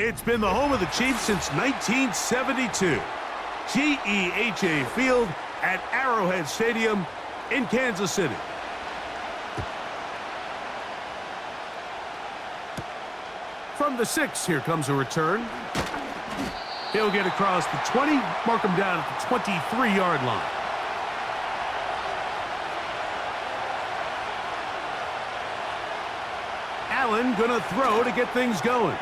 It's been the home of the Chiefs since 1972. GEHA Field at Arrowhead Stadium in Kansas City. From the 6, here comes a return. He'll get across the 20, mark him down at the 23-yard line. Allen gonna throw to get things going.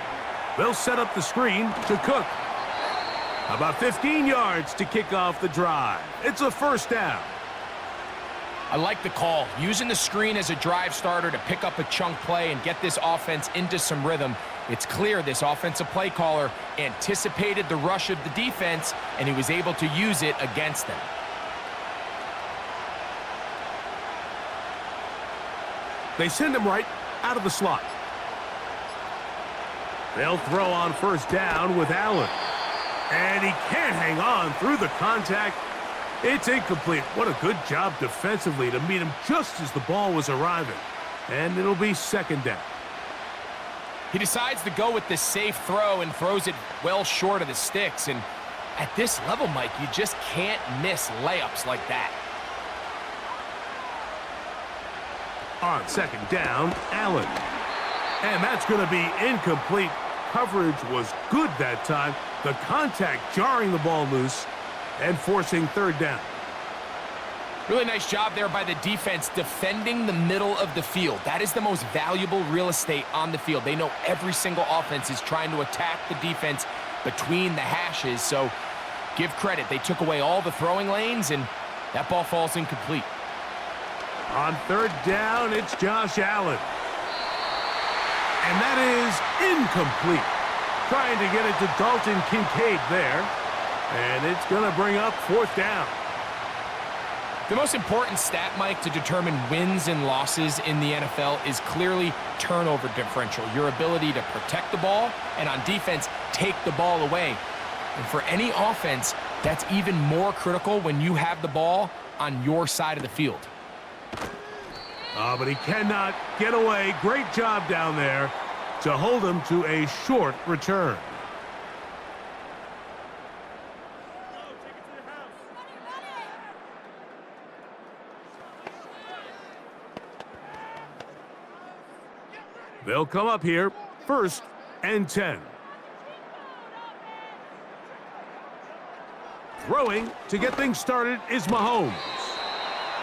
They'll set up the screen to Cook. About 15 yards to kick off the drive. It's a first down. I like the call. Using the screen as a drive starter to pick up a chunk play and get this offense into some rhythm. It's clear this offensive play caller anticipated the rush of the defense, and he was able to use it against them. They send him right out of the slot. They'll throw on first down with Allen. And he can't hang on through the contact. It's incomplete. What a good job defensively to meet him just as the ball was arriving. And it'll be second down. He decides to go with the safe throw and throws it well short of the sticks. And at this level, Mike, you just can't miss layups like that. On second down, Allen. And that's going to be incomplete. Coverage was good that time. The contact jarring the ball loose and forcing third down. Really nice job there by the defense defending the middle of the field. That is the most valuable real estate on the field. They know every single offense is trying to attack the defense between the hashes. So give credit. They took away all the throwing lanes, and that ball falls incomplete. On third down, it's Josh Allen. And that is incomplete. Trying to get it to Dalton Kincaid there. And it's going to bring up fourth down. The most important stat, Mike, to determine wins and losses in the NFL is clearly turnover differential. Your ability to protect the ball and on defense, take the ball away. And for any offense, that's even more critical when you have the ball on your side of the field. But he cannot get away. Great job down there to hold him to a short return. They'll come up here, 1st and 10. Throwing to get things started is Mahomes.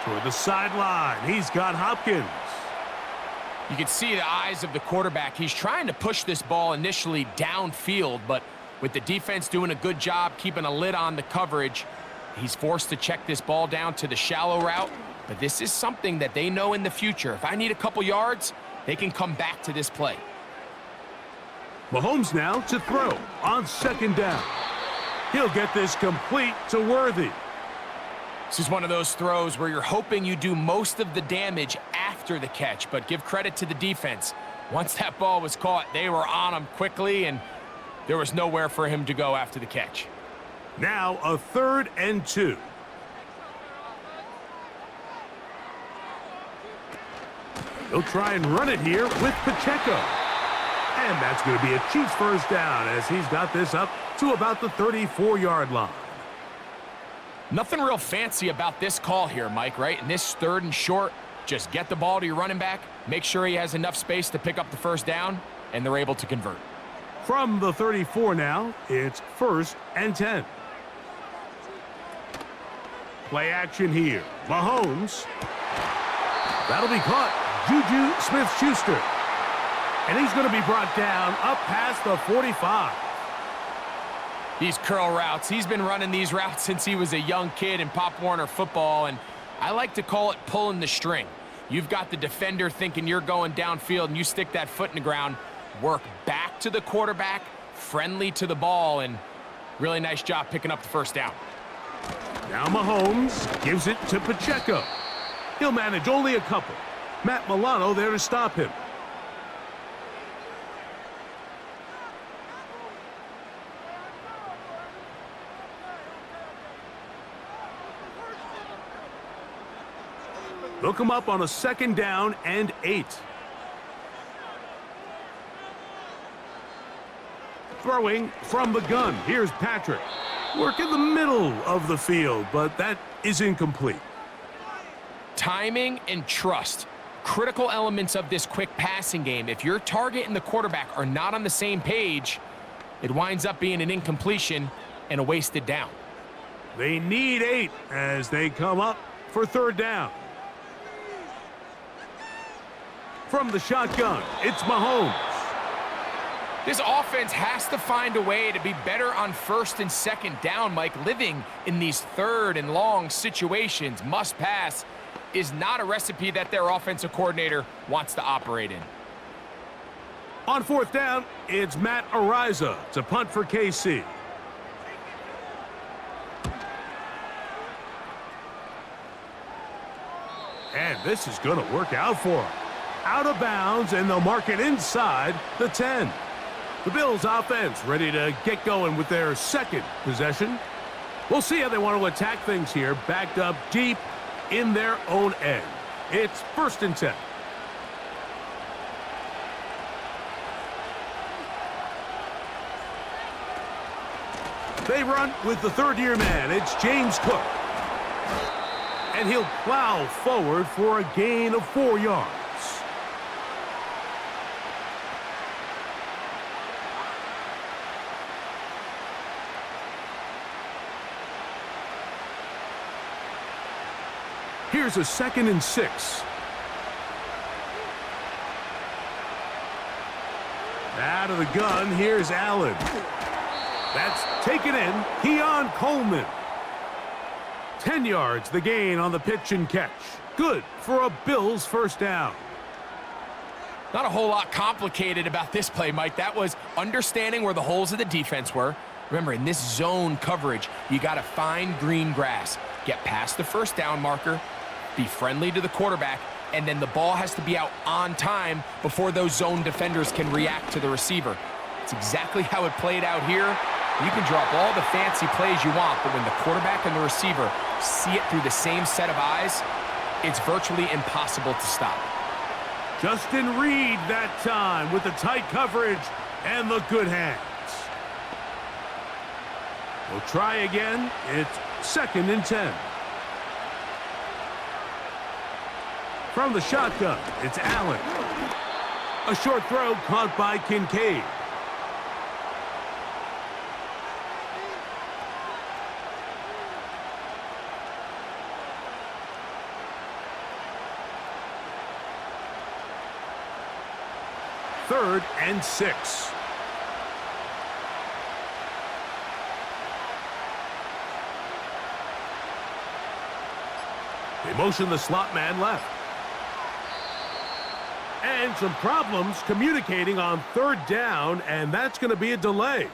Toward the sideline, he's got Hopkins. You can see the eyes of the quarterback. He's trying to push this ball initially downfield, but with the defense doing a good job keeping a lid on the coverage, he's forced to check this ball down to the shallow route. But this is something that they know in the future. If I need a couple yards, they can come back to this play. Mahomes now to throw on second down. He'll get this complete to Worthy. This is one of those throws where you're hoping you do most of the damage after the catch, but give credit to the defense. Once that ball was caught, they were on him quickly, and there was nowhere for him to go after the catch. Now a 3rd and 2. They'll try and run it here with Pacheco. And that's going to be a Chiefs first down as he's got this up to about the 34-yard line. Nothing real fancy about this call here, Mike, right? In this 3rd and short, just get the ball to your running back, make sure he has enough space to pick up the first down, and they're able to convert. From the 34 now, it's 1st and 10. Play action here. Mahomes. That'll be caught. Juju Smith-Schuster. And he's going to be brought down up past the 45. These curl routes, he's been running these routes since he was a young kid in Pop Warner football, and I like to call it pulling the string. You've got the defender thinking you're going downfield, and you stick that foot in the ground, work back to the quarterback, friendly to the ball, and really nice job picking up the first down. Now Mahomes gives it to Pacheco. He'll manage only a couple. Matt Milano there to stop him. They'll come up on a 2nd down and 8. Throwing from the gun. Here's Patrick. Work in the middle of the field, but that is incomplete. Timing and trust. Critical elements of this quick passing game. If your target and the quarterback are not on the same page, it winds up being an incompletion and a wasted down. They need 8 as they come up for third down. From the shotgun, it's Mahomes. This offense has to find a way to be better on first and second down, Mike. Living in these third and long situations, must pass, is not a recipe that their offensive coordinator wants to operate in. On fourth down, it's Matt Ariza to punt for KC. And this is going to work out for him. Out of bounds, and they'll mark it inside the 10. The Bills offense ready to get going with their second possession. We'll see how they want to attack things here, backed up deep in their own end. It's first and 10. They run with the third-year man. It's James Cook. And he'll plow forward for a gain of 4 yards. Here's a 2nd and 6. Out of the gun, here's Allen. That's taken in. Keon Coleman. 10 yards, the gain on the pitch and catch. Good for a Bills first down. Not a whole lot complicated about this play, Mike. That was understanding where the holes of the defense were. Remember, in this zone coverage, you got to find green grass. Get past the first down marker, be friendly to the quarterback, and then the ball has to be out on time before those zone defenders can react to the receiver. It's exactly how it played out here. You can drop all the fancy plays you want, but when the quarterback and the receiver see it through the same set of eyes, it's virtually impossible to stop. Justin Reed that time with the tight coverage and the good hands. We'll try again. It's 2nd and 10. From the shotgun, it's Allen. A short throw caught by Kincaid. Third and 6. They motion the slot man left. And some problems communicating on third down, and that's going to be a delay.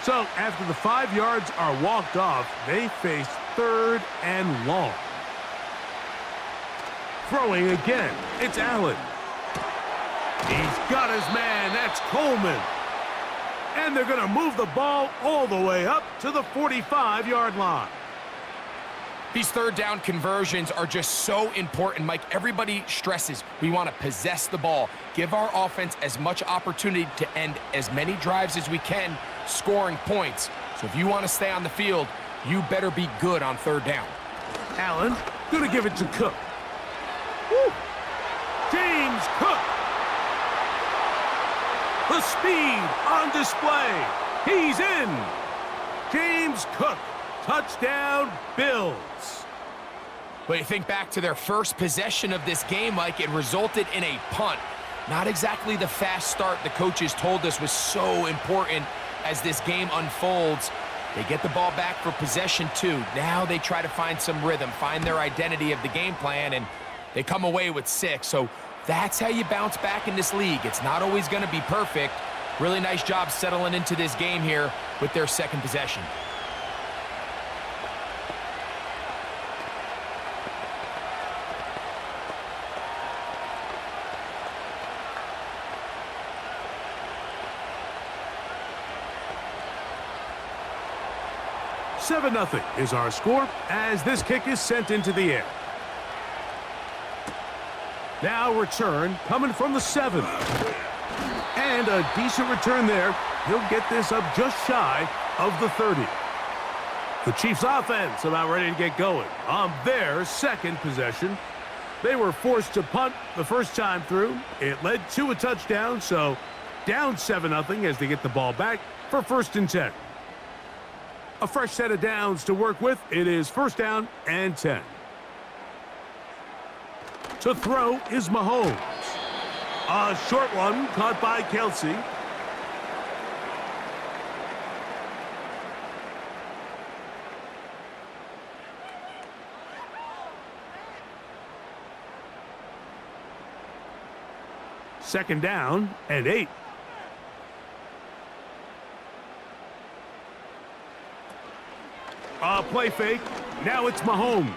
So after the 5 yards are walked off, they face third and long. Throwing again, it's Allen. He's got his man, that's Coleman. And they're going to move the ball all the way up to the 45-yard line. These third down conversions are just so important, Mike. Everybody stresses we want to possess the ball, give our offense as much opportunity to end as many drives as we can, scoring points. So if you want to stay on the field, you better be good on third down. Allen going to give it to Cook. Woo! James Cook. The speed on display. He's in. James Cook. Touchdown, Bills. But you think back to their first possession of this game, Mike, it resulted in a punt. Not exactly the fast start the coaches told us was so important as this game unfolds. They get the ball back for possession 2. Now they try to find some rhythm, find their identity of the game plan, and they come away with 6. So that's how you bounce back in this league. It's not always going to be perfect. Really nice job settling into this game here with their second possession. 7-0 is our score as this kick is sent into the air. Now return coming from the 7. And a decent return there. He'll get this up just shy of the 30. The Chiefs offense about ready to get going on their second possession. They were forced to punt the first time through. It led to a touchdown, so down 7-0 as they get the ball back for 1st and 10. A fresh set of downs to work with. It is 1st down and 10. To throw is Mahomes. A short one caught by Kelsey. Second down and 8. A play fake. Now it's Mahomes.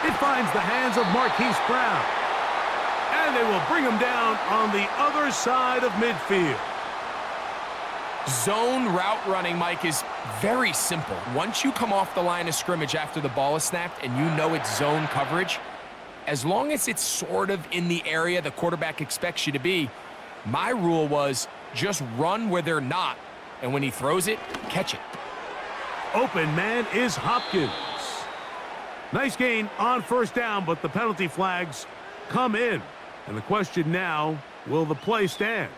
It finds the hands of Marquise Brown. And they will bring him down on the other side of midfield. Zone route running, Mike, is very simple. Once you come off the line of scrimmage after the ball is snapped and you know it's zone coverage, as long as it's sort of in the area the quarterback expects you to be, my rule was just run where they're not, and when he throws it, catch it. Open man is Hopkins. Nice gain on 1st down, but the penalty flags come in. And the question now, will the play stand?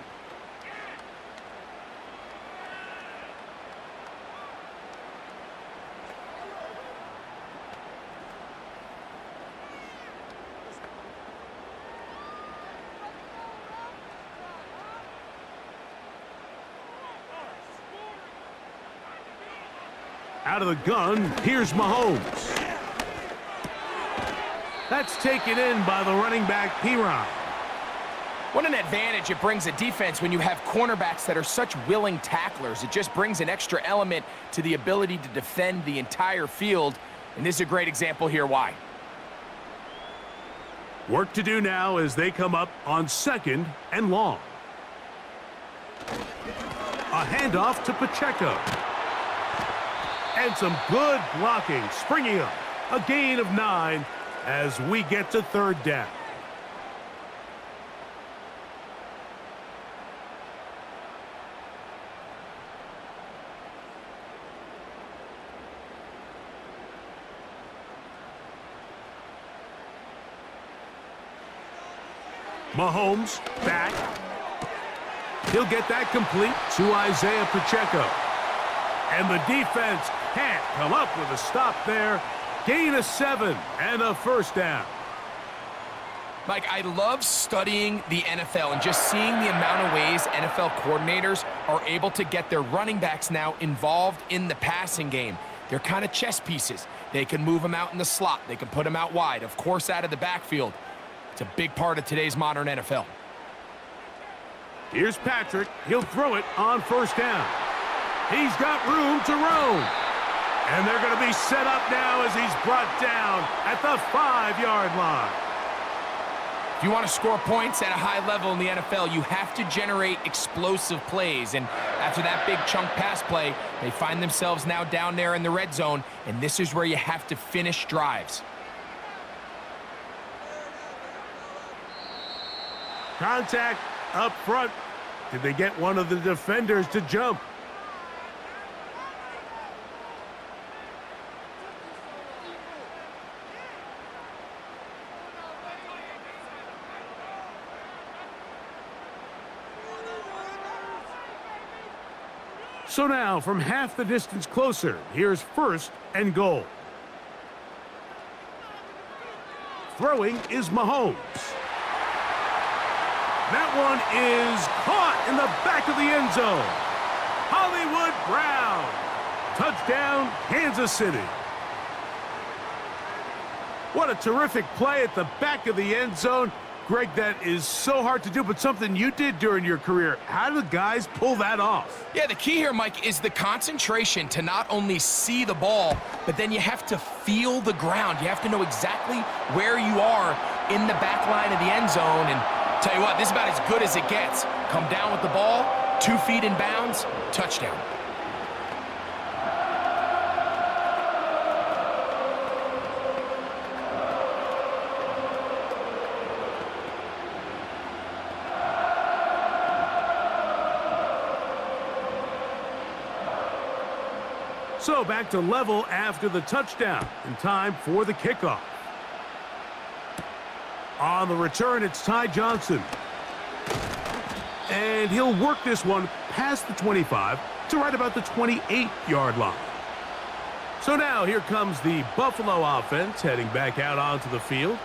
Out of the gun, here's Mahomes. That's taken in by the running back, Piron. What an advantage it brings a defense when you have cornerbacks that are such willing tacklers. It just brings an extra element to the ability to defend the entire field, and this is a great example here why. Work to do now as they come up on 2nd and long. A handoff to Pacheco. And some good blocking, springing up. A gain of 9 as we get to 3rd down. Mahomes back. He'll get that complete to Isaiah Pacheco. And the defense can't come up with a stop there. Gain of 7 and a 1st down. Mike, I love studying the NFL and just seeing the amount of ways NFL coordinators are able to get their running backs now involved in the passing game. They're kind of chess pieces. They can move them out in the slot. They can put them out wide, of course, out of the backfield. It's a big part of today's modern NFL. Here's Patrick. He'll throw it on 1st down. He's got room to roam. And they're going to be set up now as he's brought down at the 5-yard line. If you want to score points at a high level in the NFL, you have to generate explosive plays. And after that big chunk pass play, they find themselves now down there in the red zone, and this is where you have to finish drives. Contact up front. Did they get one of the defenders to jump? So now, from half the distance closer, here's 1st and goal. Throwing is Mahomes. That one is caught in the back of the end zone. Hollywood Brown. Touchdown, Kansas City. What a terrific play at the back of the end zone. Greg, that is so hard to do, but something you did during your career. How do the guys pull that off? Yeah, the key here, Mike, is the concentration to not only see the ball, but then you have to feel the ground. You have to know exactly where you are in the back line of the end zone. And tell you what, this is about as good as it gets. Come down with the ball, 2 feet in bounds, touchdown. So back to level after the touchdown, in time for the kickoff. On the return, it's Ty Johnson. And he'll work this one past the 25 to right about the 28-yard line. So now here comes the Buffalo offense heading back out onto the field.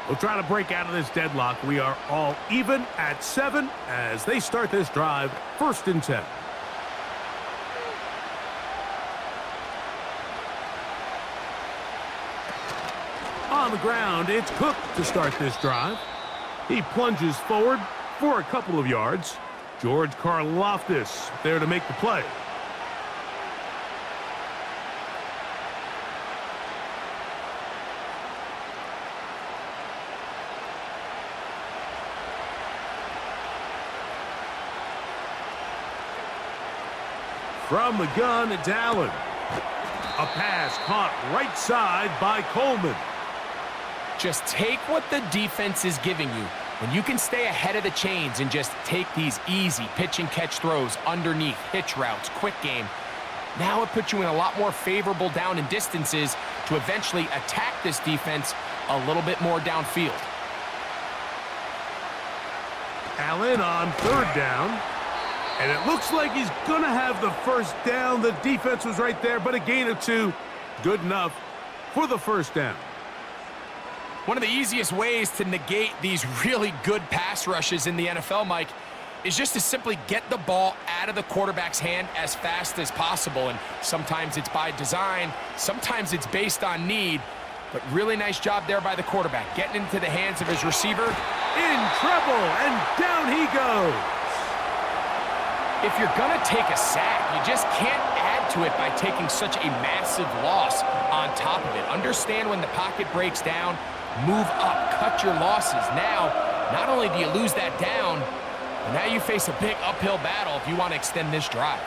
We'll try to break out of this deadlock. We are all even at 7 as they start this drive, 1st and 10. On the ground, it's Cook to start this drive. He plunges forward for a couple of yards. George Karlaftis there to make the play. From the gun, it's Allen. A pass caught right side by Coleman. Just take what the defense is giving you. When you can stay ahead of the chains and just take these easy pitch and catch throws underneath, hitch routes, quick game, now it puts you in a lot more favorable down and distances to eventually attack this defense a little bit more downfield. Allen on 3rd down. And it looks like he's going to have the 1st down. The defense was right there, but a gain of 2. Good enough for the 1st down. One of the easiest ways to negate these really good pass rushes in the NFL, Mike, is just to simply get the ball out of the quarterback's hand as fast as possible. And sometimes it's by design, sometimes it's based on need. But really nice job there by the quarterback, getting into the hands of his receiver. In trouble, and down he goes. If you're going to take a sack, you just can't add to it by taking such a massive loss on top of it. Understand when the pocket breaks down, move up, cut your losses. Now, not only do you lose that down, but now you face a big uphill battle if you want to extend this drive.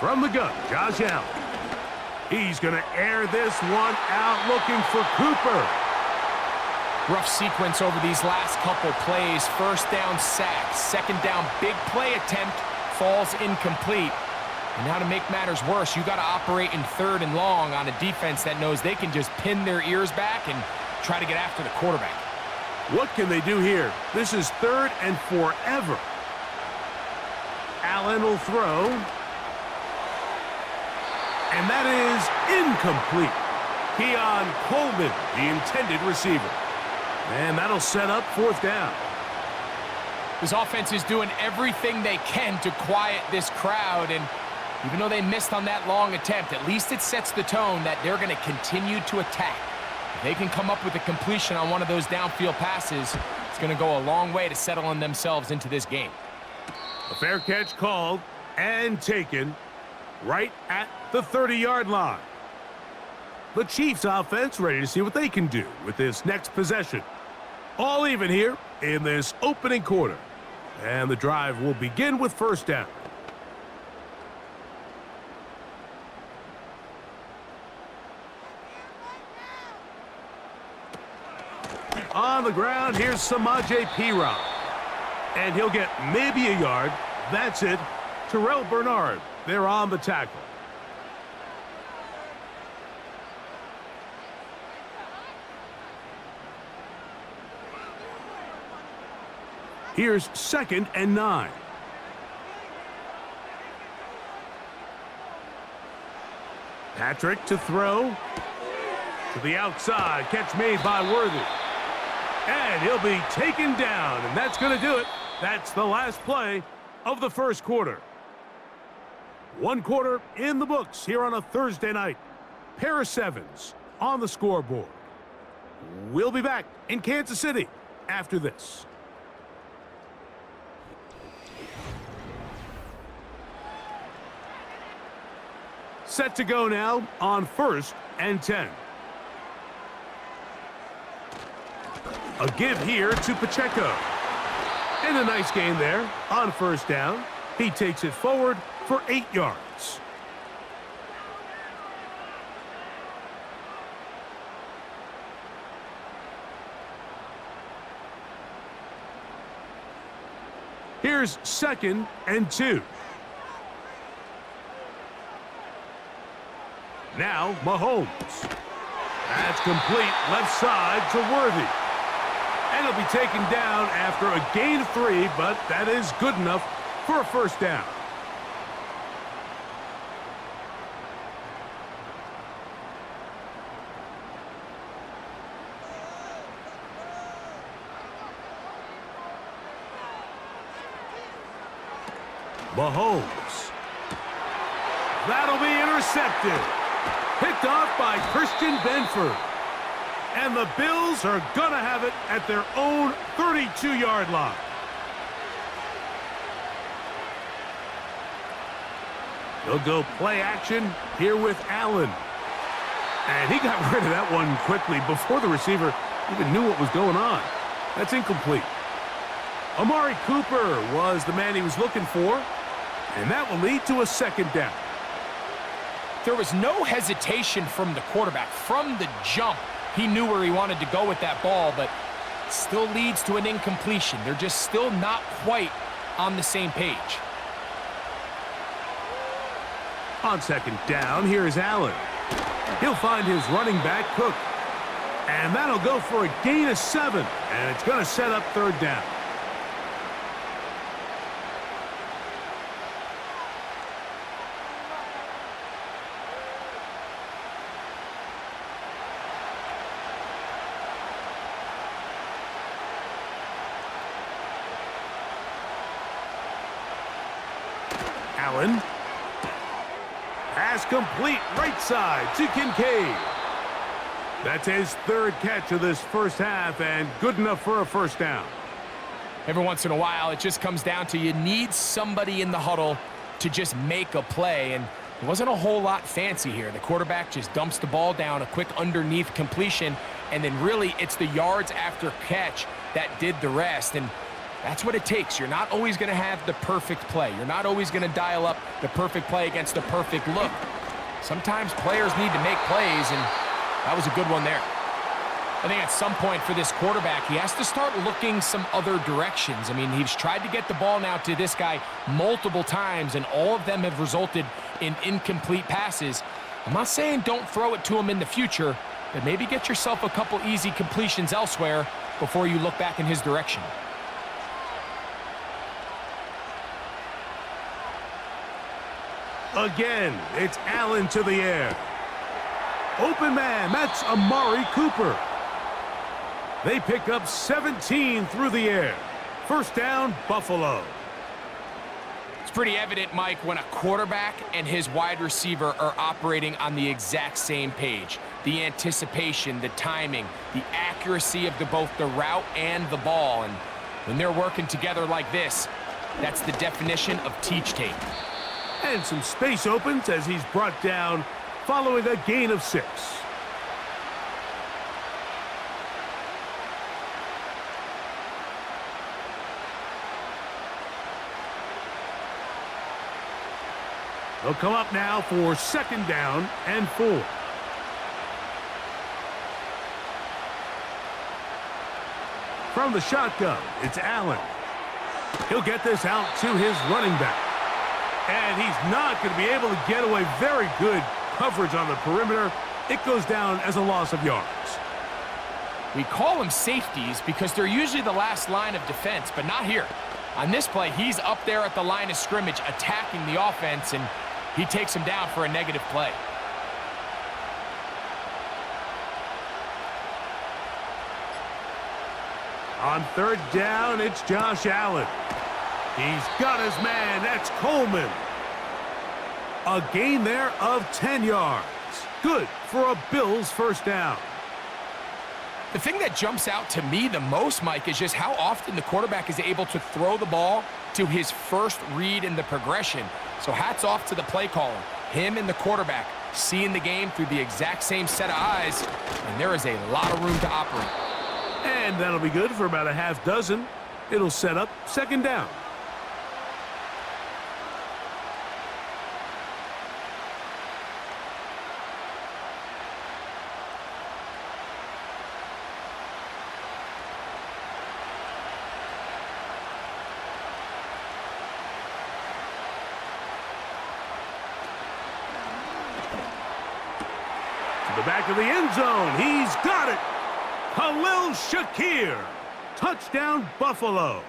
From the gun, Josh Allen. He's going to air this one out, looking for Cooper. Rough sequence over these last couple plays. 1st down sack, 2nd down big play attempt, falls incomplete. And now to make matters worse, you got to operate in 3rd and long on a defense that knows they can just pin their ears back and try to get after the quarterback. What can they do here? This is 3rd and forever. Allen will throw. And that is incomplete. Keon Coleman, the intended receiver. And that'll set up 4th down. This offense is doing everything they can to quiet this crowd, and even though they missed on that long attempt, at least it sets the tone that they're going to continue to attack. If they can come up with a completion on one of those downfield passes, it's going to go a long way to settling themselves into this game. A fair catch called and taken right at the 30-yard line. The Chiefs offense ready to see what they can do with this next possession. All even here in this opening quarter. And the drive will begin with 1st down. On the ground, here's Samaje Perine. And he'll get maybe a yard. That's it. Terrell Bernard, they're on the tackle. Here's 2nd and 9. Patrick to throw. To the outside. Catch made by Worthy. And he'll be taken down. And that's going to do it. That's the last play of the 1st quarter. 1 quarter in the books here on a Thursday night. Pair of 7s on the scoreboard. We'll be back in Kansas City after this. Set to go now on 1st and 10. A give here to Pacheco. And a nice gain there on 1st down. He takes it forward for 8 yards. Here's 2nd and 2. Now Mahomes. That's complete left side to Worthy. And he'll be taken down after a gain of 3, but that is good enough for a first down. Mahomes. That'll be intercepted. Picked off by Christian Benford. And the Bills are going to have it at their own 32-yard line. They'll go play action here with Allen. And he got rid of that one quickly before the receiver even knew what was going on. That's incomplete. Amari Cooper was the man he was looking for. And that will lead to a second down. There was no hesitation from the quarterback. From the jump, he knew where he wanted to go with that ball, but still leads to an incompletion. They're just still not quite on the same page. On second down, here's Allen. He'll find his running back, Cook. And that'll go for a gain of 7. And it's going to set up third down. Allen. Pass complete right side to Kincaid. That's his 3rd catch of this first half and good enough for a first down. Every once in a while, it just comes down to you need somebody in the huddle to just make a play, and there wasn't a whole lot fancy here. The quarterback just dumps the ball down, a quick underneath completion, and then really it's the yards after catch that did the rest. And that's what it takes. You're not always going to have the perfect play. You're not always going to dial up the perfect play against the perfect look. Sometimes players need to make plays, and that was a good one there. I think at some point for this quarterback, he has to start looking some other directions. I mean, he's tried to get the ball now to this guy multiple times, and all of them have resulted in incomplete passes. I'm not saying don't throw it to him in the future, but maybe get yourself a couple easy completions elsewhere before you look back in his direction. Again, it's Allen to the air. Open man, that's Amari Cooper. They pick up 17 through the air. First down, Buffalo. It's pretty evident, Mike, when a quarterback and his wide receiver are operating on the exact same page. The anticipation, the timing, the accuracy of both the route and the ball. And when they're working together like this, that's the definition of teach tape. And some space opens as he's brought down following a gain of 6. They'll come up now for second down and 4. From the shotgun, it's Allen. He'll get this out to his running back. And he's not going to be able to get away. Very good coverage on the perimeter. It goes down as a loss of yards. We call them safeties because they're usually the last line of defense, but not here. On this play, he's up there at the line of scrimmage attacking the offense, and he takes him down for a negative play. On third down, it's Josh Allen. He's got his man. That's Coleman. A gain there of 10 yards. Good for a Bills first down. The thing that jumps out to me the most, Mike, is just how often the quarterback is able to throw the ball to his first read in the progression. So hats off to the play caller. Him and the quarterback seeing the game through the exact same set of eyes, and there is a lot of room to operate. And that'll be good for about a half dozen. It'll set up second down. back of the end zone. He's got it. Khalil Shakir. Touchdown, Buffalo.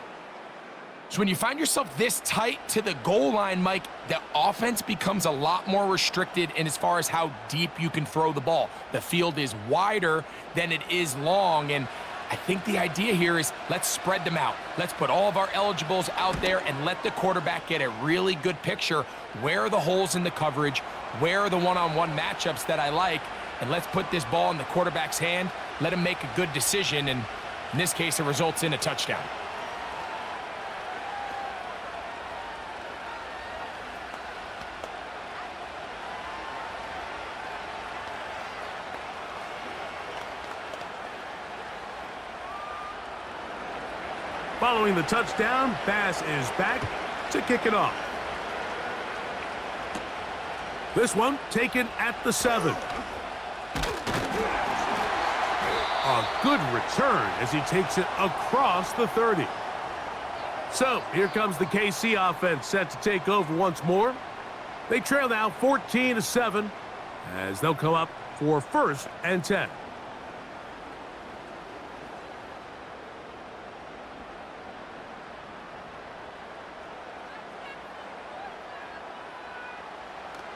So when you find yourself this tight to the goal line, Mike, the offense becomes a lot more restricted in as far as how deep you can throw the ball. The field is wider than it is long, and I think the idea here is let's spread them out. Let's put all of our eligibles out there and let the quarterback get a really good picture. Where are the holes in the coverage? Where are the one-on-one matchups that I like? And let's put this ball in the quarterback's hand. Let him make a good decision, and in this case, it results in a touchdown. Following the touchdown, Bass is back to kick it off. This one taken at the 7. A good return as he takes it across the 30. So here comes the KC offense set to take over once more. They trail now 14-7 as they'll come up for 1st and 10.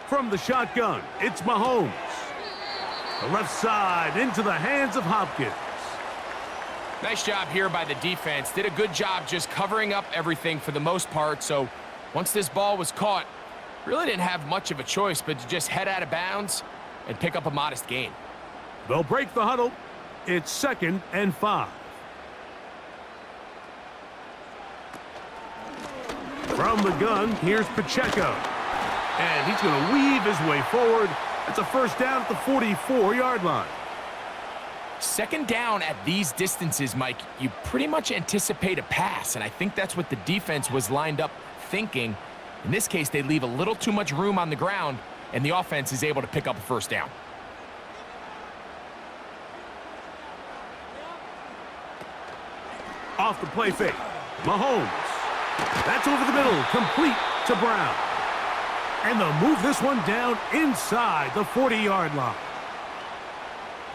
From the shotgun, it's Mahomes. The left side into the hands of Hopkins. Nice job here by the defense. Did a good job just covering up everything for the most part. So once this ball was caught, really didn't have much of a choice but to just head out of bounds and pick up a modest gain. They'll break the huddle. It's 2nd and 5. From the gun, here's Pacheco. And he's going to weave his way forward. It's a 1st down at the 44-yard line. 2nd down at these distances, Mike, you pretty much anticipate a pass, and I think that's what the defense was lined up thinking. In this case, they leave a little too much room on the ground, and the offense is able to pick up a 1st down. Off the play fake, Mahomes. That's over the middle, complete to Brown. And they'll move this one down inside the 40-yard line.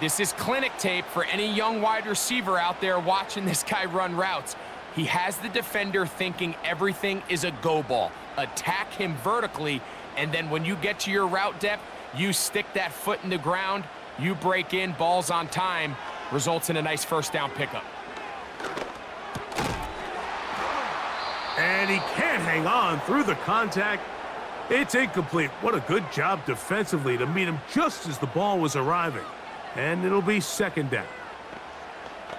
This is clinic tape for any young wide receiver out there watching this guy run routes. He has the defender thinking everything is a go ball. Attack him vertically, and then when you get to your route depth, you stick that foot in the ground, you break in, ball's on time, results in a nice 1st down pickup. And he can't hang on through the contact. It's incomplete. What a good job defensively to meet him just as the ball was arriving. And it'll be 2nd down.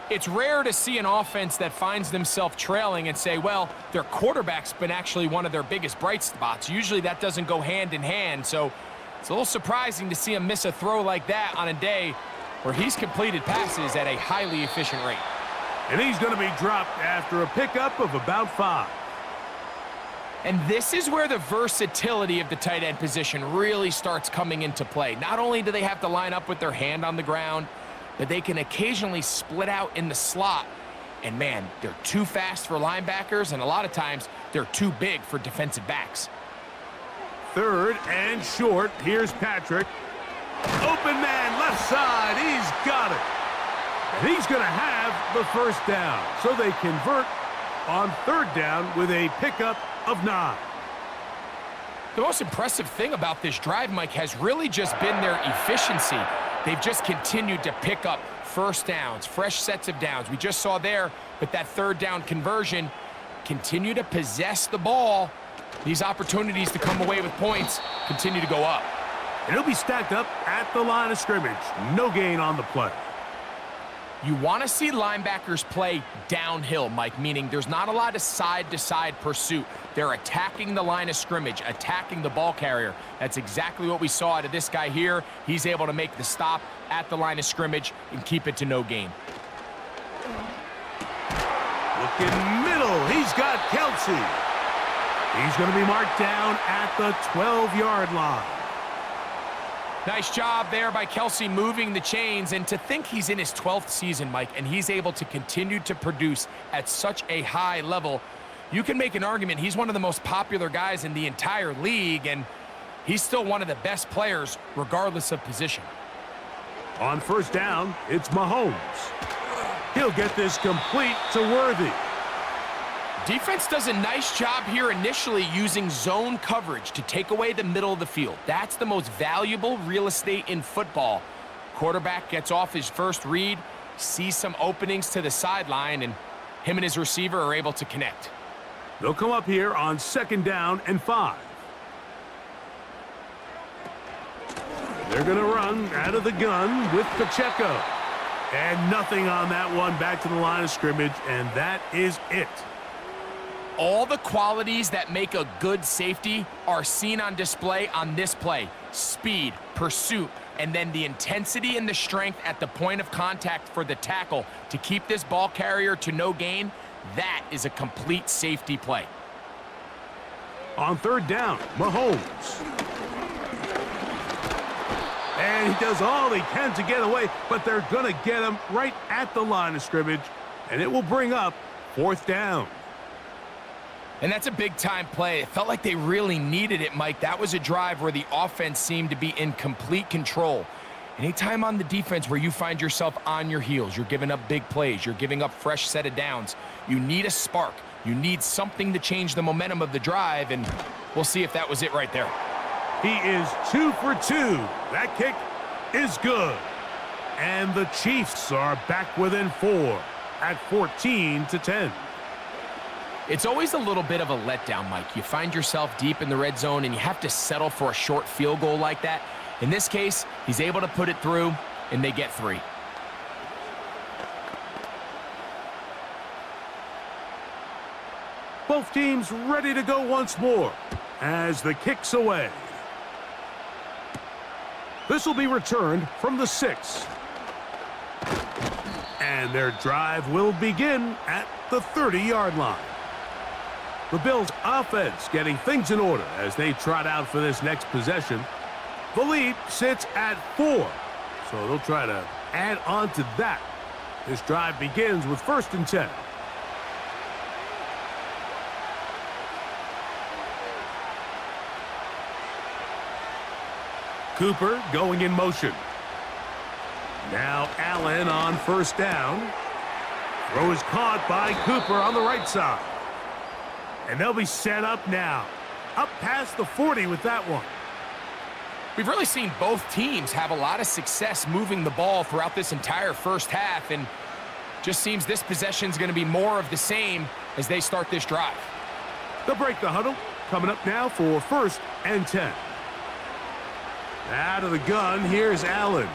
It's rare to see an offense that finds themselves trailing and say, well, their quarterback's been actually one of their biggest bright spots. Usually that doesn't go hand in hand, so it's a little surprising to see him miss a throw like that on a day where he's completed passes at a highly efficient rate. And he's going to be dropped after a pickup of about 5. And this is where the versatility of the tight end position really starts coming into play. Not only do they have to line up with their hand on the ground, but they can occasionally split out in the slot. And man, they're too fast for linebackers, and a lot of times they're too big for defensive backs. 3rd and short. Here's Patrick. Open man, left side. He's got it. And he's going to have the 1st down. So they convert on 3rd down with a pickup of 9. The most impressive thing about this drive, Mike, has really just been their efficiency. They've just continued to pick up 1st downs, fresh sets of downs. We just saw there with that 3rd down conversion, continue to possess the ball. These opportunities to come away with points continue to go up. And he'll be stacked up at the line of scrimmage. No gain on the play. You want to see linebackers play downhill, Mike, meaning there's not a lot of side-to-side pursuit. They're attacking the line of scrimmage, attacking the ball carrier. That's exactly what we saw out of this guy here. He's able to make the stop at the line of scrimmage and keep it to no gain. Looking middle, he's got Kelsey. He's going to be marked down at the 12-yard line. Nice job there by Kelsey moving the chains, and to think he's in his 12th season, Mike, and he's able to continue to produce at such a high level. You can make an argument he's one of the most popular guys in the entire league, and he's still one of the best players regardless of position. On first down, it's Mahomes. He'll get this complete to Worthy. Defense does a nice job here initially using zone coverage to take away the middle of the field. That's the most valuable real estate in football. Quarterback gets off his first read, sees some openings to the sideline, and him and his receiver are able to connect. They'll come up here on 2nd down and 5. They're going to run out of the gun with Pacheco. And nothing on that one, back to the line of scrimmage, and that is it. All the qualities that make a good safety are seen on display on this play. Speed, pursuit, and then the intensity and the strength at the point of contact for the tackle to keep this ball carrier to no gain. That is a complete safety play. On 3rd down, Mahomes. And he does all he can to get away, but they're going to get him right at the line of scrimmage, and it will bring up 4th down. And that's a big-time play. It felt like they really needed it, Mike. That was a drive where the offense seemed to be in complete control. Anytime on the defense where you find yourself on your heels, you're giving up big plays, you're giving up fresh set of downs, you need a spark. You need something to change the momentum of the drive, and we'll see if that was it right there. He is 2 for 2. That kick is good. And the Chiefs are back within 4 at 14-10. It's always a little bit of a letdown, Mike. You find yourself deep in the red zone, and you have to settle for a short field goal like that. In this case, he's able to put it through, and they get 3. Both teams ready to go once more as the kick's away. This will be returned from the 6. And their drive will begin at the 30-yard line. The Bills' offense getting things in order as they trot out for this next possession. The lead sits at 4, so they'll try to add on to that. This drive begins with 1st and 10. Cooper going in motion. Now Allen on 1st down. Throw is caught by Cooper on the right side. And they'll be set up now. Up past the 40 with that one. We've really seen both teams have a lot of success moving the ball throughout this entire first half, and just seems this possession's going to be more of the same as they start this drive. They'll break the huddle. Coming up now for 1st and 10. Out of the gun, here's Allen.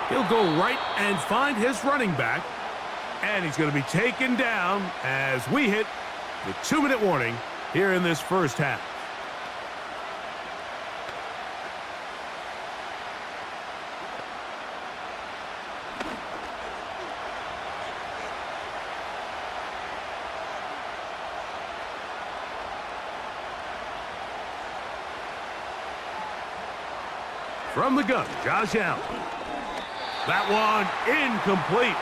He'll go right and find his running back. And he's going to be taken down as we hit the 2-minute warning here in this first half. From the gun, Josh Allen. That one incomplete.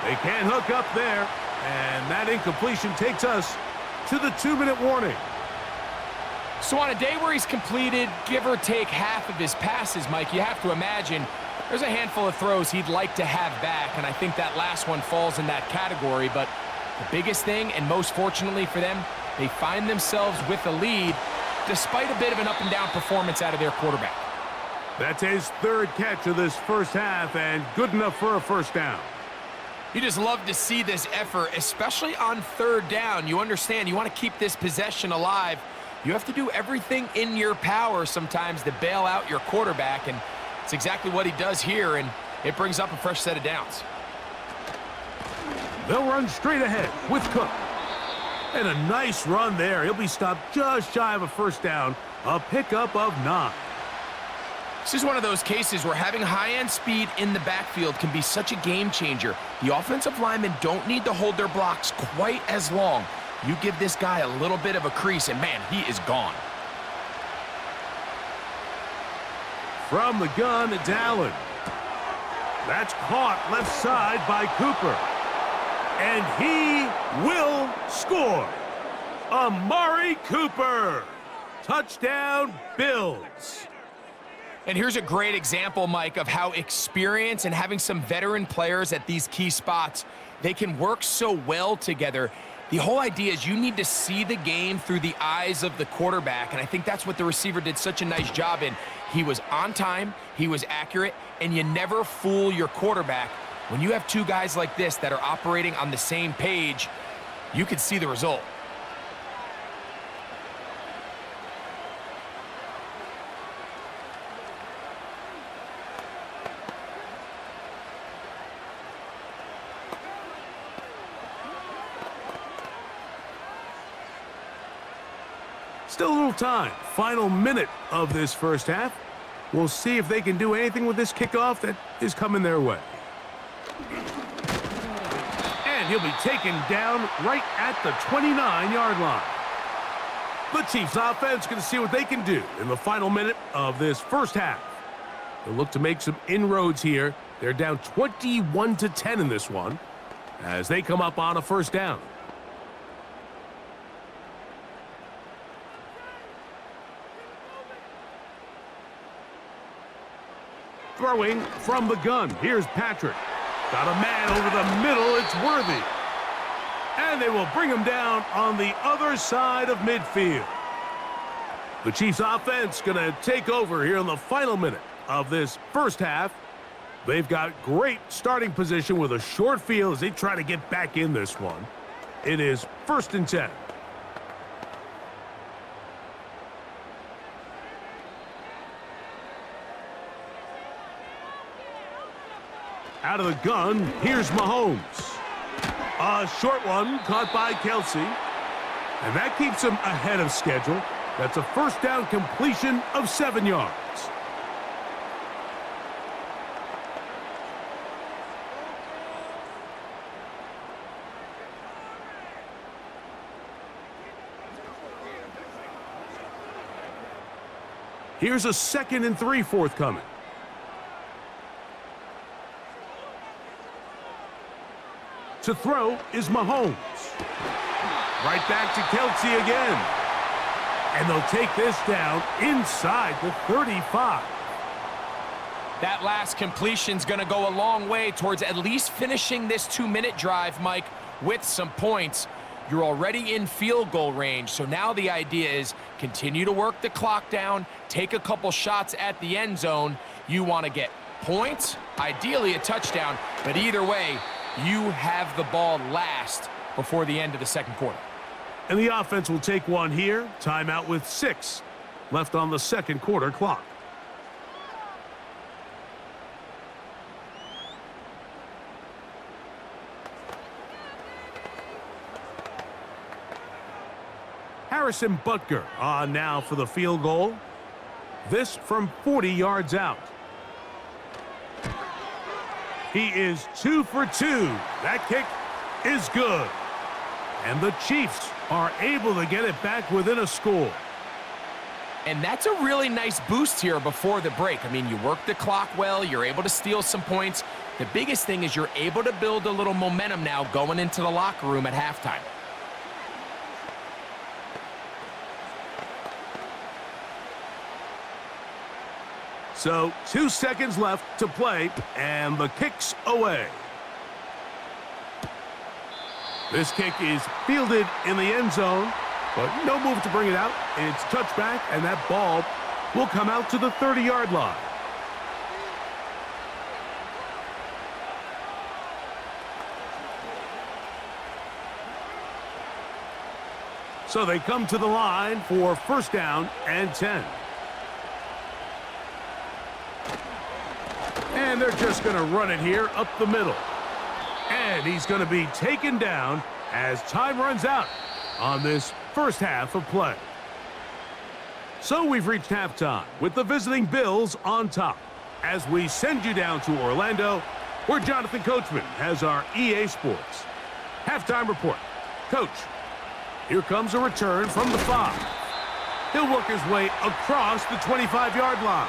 They can't hook up there, and that incompletion takes us to the 2-minute warning. So on a day where he's completed, give or take half of his passes, Mike, you have to imagine there's a handful of throws he'd like to have back, and I think that last one falls in that category. But the biggest thing, and most fortunately for them, they find themselves with a lead despite a bit of an up-and-down performance out of their quarterback. That's his 3rd catch of this first half, and good enough for a 1st down. You just love to see this effort, especially on 3rd down. You understand, you want to keep this possession alive. You have to do everything in your power sometimes to bail out your quarterback, and it's exactly what he does here, and it brings up a fresh set of downs. They'll run straight ahead with Cook. And a nice run there. He'll be stopped just shy of a 1st down, a pickup of 9. This is one of those cases where having high-end speed in the backfield can be such a game changer. The offensive linemen don't need to hold their blocks quite as long. You give this guy a little bit of a crease, and man, he is gone. From the gun, it's Allen. That's caught left side by Cooper. And he will score. Amari Cooper. Touchdown, Bills. And here's a great example, Mike, of how experience and having some veteran players at these key spots, they can work so well together. The whole idea is you need to see the game through the eyes of the quarterback, and I think that's what the receiver did such a nice job in. He was on time, he was accurate, and you never fool your quarterback. When you have two guys like this that are operating on the same page, you can see the result. Still a little time. Final minute of this first half. We'll see if they can do anything with this kickoff that is coming their way. And he'll be taken down right at the 29-yard line. The Chiefs offense going to see what they can do in the final minute of this first half. They'll look to make some inroads here. They're down 21-10 in this one as they come up on a first down. Throwing from the gun. Here's Patrick. Got a man over the middle. It's Worthy. And they will bring him down on the other side of midfield. The Chiefs offense going to take over here in the final minute of this first half. They've got great starting position with a short field as they try to get back in this one. It is 1st and 10. Out of the gun, here's Mahomes. A short one caught by Kelsey. And that keeps him ahead of schedule. That's a first down completion of 7 yards. Here's a 2nd and 3 forthcoming. To throw is Mahomes. Right back to Kelsey again. And they'll take this down inside the 35. That last completion's going to go a long way towards at least finishing this 2-minute drive, Mike, with some points. You're already in field goal range, so now the idea is continue to work the clock down, take a couple shots at the end zone. You want to get points, ideally a touchdown, but either way, you have the ball last before the end of the second quarter. And the offense will take one here. Timeout with 6 left on the second quarter clock. Harrison Butker on now for the field goal. This from 40 yards out. He is 2 for 2. That kick is good. And the Chiefs are able to get it back within a score. And that's a really nice boost here before the break. I mean, you work the clock well. You're able to steal some points. The biggest thing is you're able to build a little momentum now going into the locker room at halftime. So 2 seconds left to play, and the kick's away. This kick is fielded in the end zone, but no move to bring it out. It's touchback, and that ball will come out to the 30-yard line. So they come to the line for 1st down and 10. And they're just going to run it here up the middle. And he's going to be taken down as time runs out on this first half of play. So we've reached halftime with the visiting Bills on top as we send you down to Orlando, where Jonathan Coachman has our EA Sports halftime report. Coach, here comes a return from the 5. He'll work his way across the 25-yard line.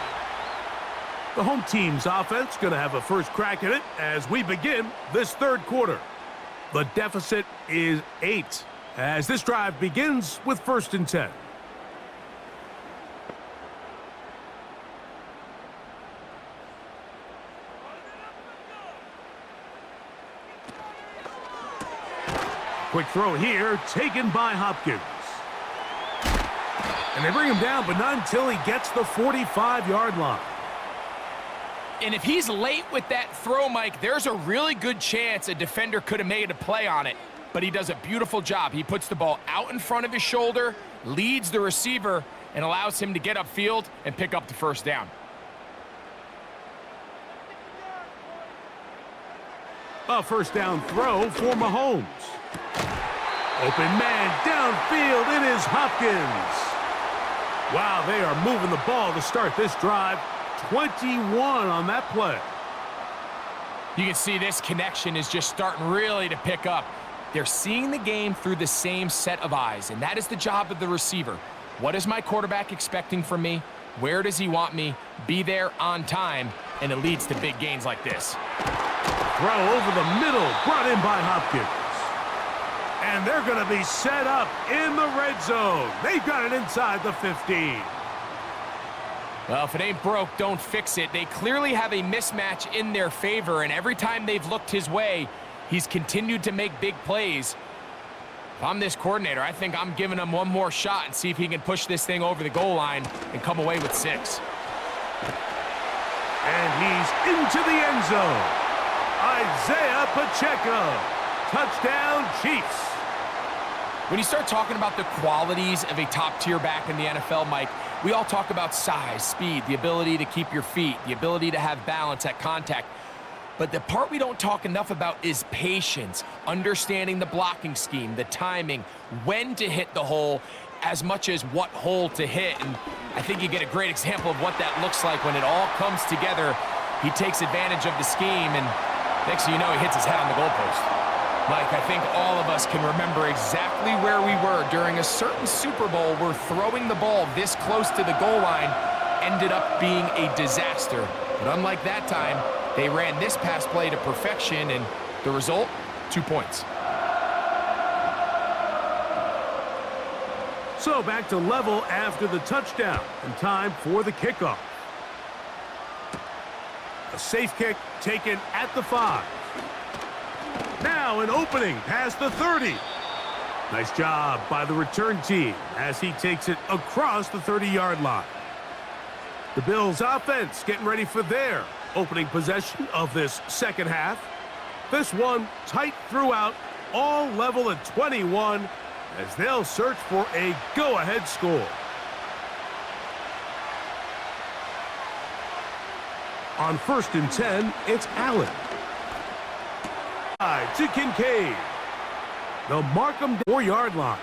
The home team's offense going to have a first crack at it as we begin this third quarter. The deficit is 8 as this drive begins with 1st and 10. Quick throw here, taken by Hopkins. And they bring him down, but not until he gets the 45-yard line. And if he's late with that throw, Mike, there's a really good chance a defender could have made a play on it. But he does a beautiful job. He puts the ball out in front of his shoulder, leads the receiver, and allows him to get upfield and pick up the first down. A first down throw for Mahomes. Open man downfield, it is Hopkins. Wow, they are moving the ball to start this drive. 21 on that play. You can see this connection is just starting really to pick up. They're seeing the game through the same set of eyes, and that is the job of the receiver. What is my quarterback expecting from me? Where does he want me? Be there on time, and it leads to big gains like this. Throw over the middle, brought in by Hopkins. And they're going to be set up in the red zone. They've got it inside the 15. Well, if it ain't broke, don't fix it. They clearly have a mismatch in their favor, and every time they've looked his way, he's continued to make big plays. If I'm this coordinator, I think I'm giving him one more shot and see if he can push this thing over the goal line and come away with 6. And he's into the end zone. Isaiah Pacheco. Touchdown, Chiefs. When you start talking about the qualities of a top-tier back in the NFL, Mike, we all talk about size, speed, the ability to keep your feet, the ability to have balance at contact. But the part we don't talk enough about is patience, understanding the blocking scheme, the timing, when to hit the hole, as much as what hole to hit. And I think you get a great example of what that looks like when it all comes together. He takes advantage of the scheme, and next thing you know, he hits his head on the goalpost. Mike, I think all of us can remember exactly where we were during a certain Super Bowl where throwing the ball this close to the goal line ended up being a disaster. But unlike that time, they ran this pass play to perfection, and the result, 2 points. So back to level after the touchdown, and time for the kickoff. A safe kick taken at the 5. Now an opening past the 30. Nice job by the return team as he takes it across the 30-yard line. The Bills offense getting ready for their opening possession of this second half. This one tight throughout, all level at 21 as they'll search for a go-ahead score. On 1st and 10, it's Allen. To Kincaid. They'll mark him to the 4-yard line.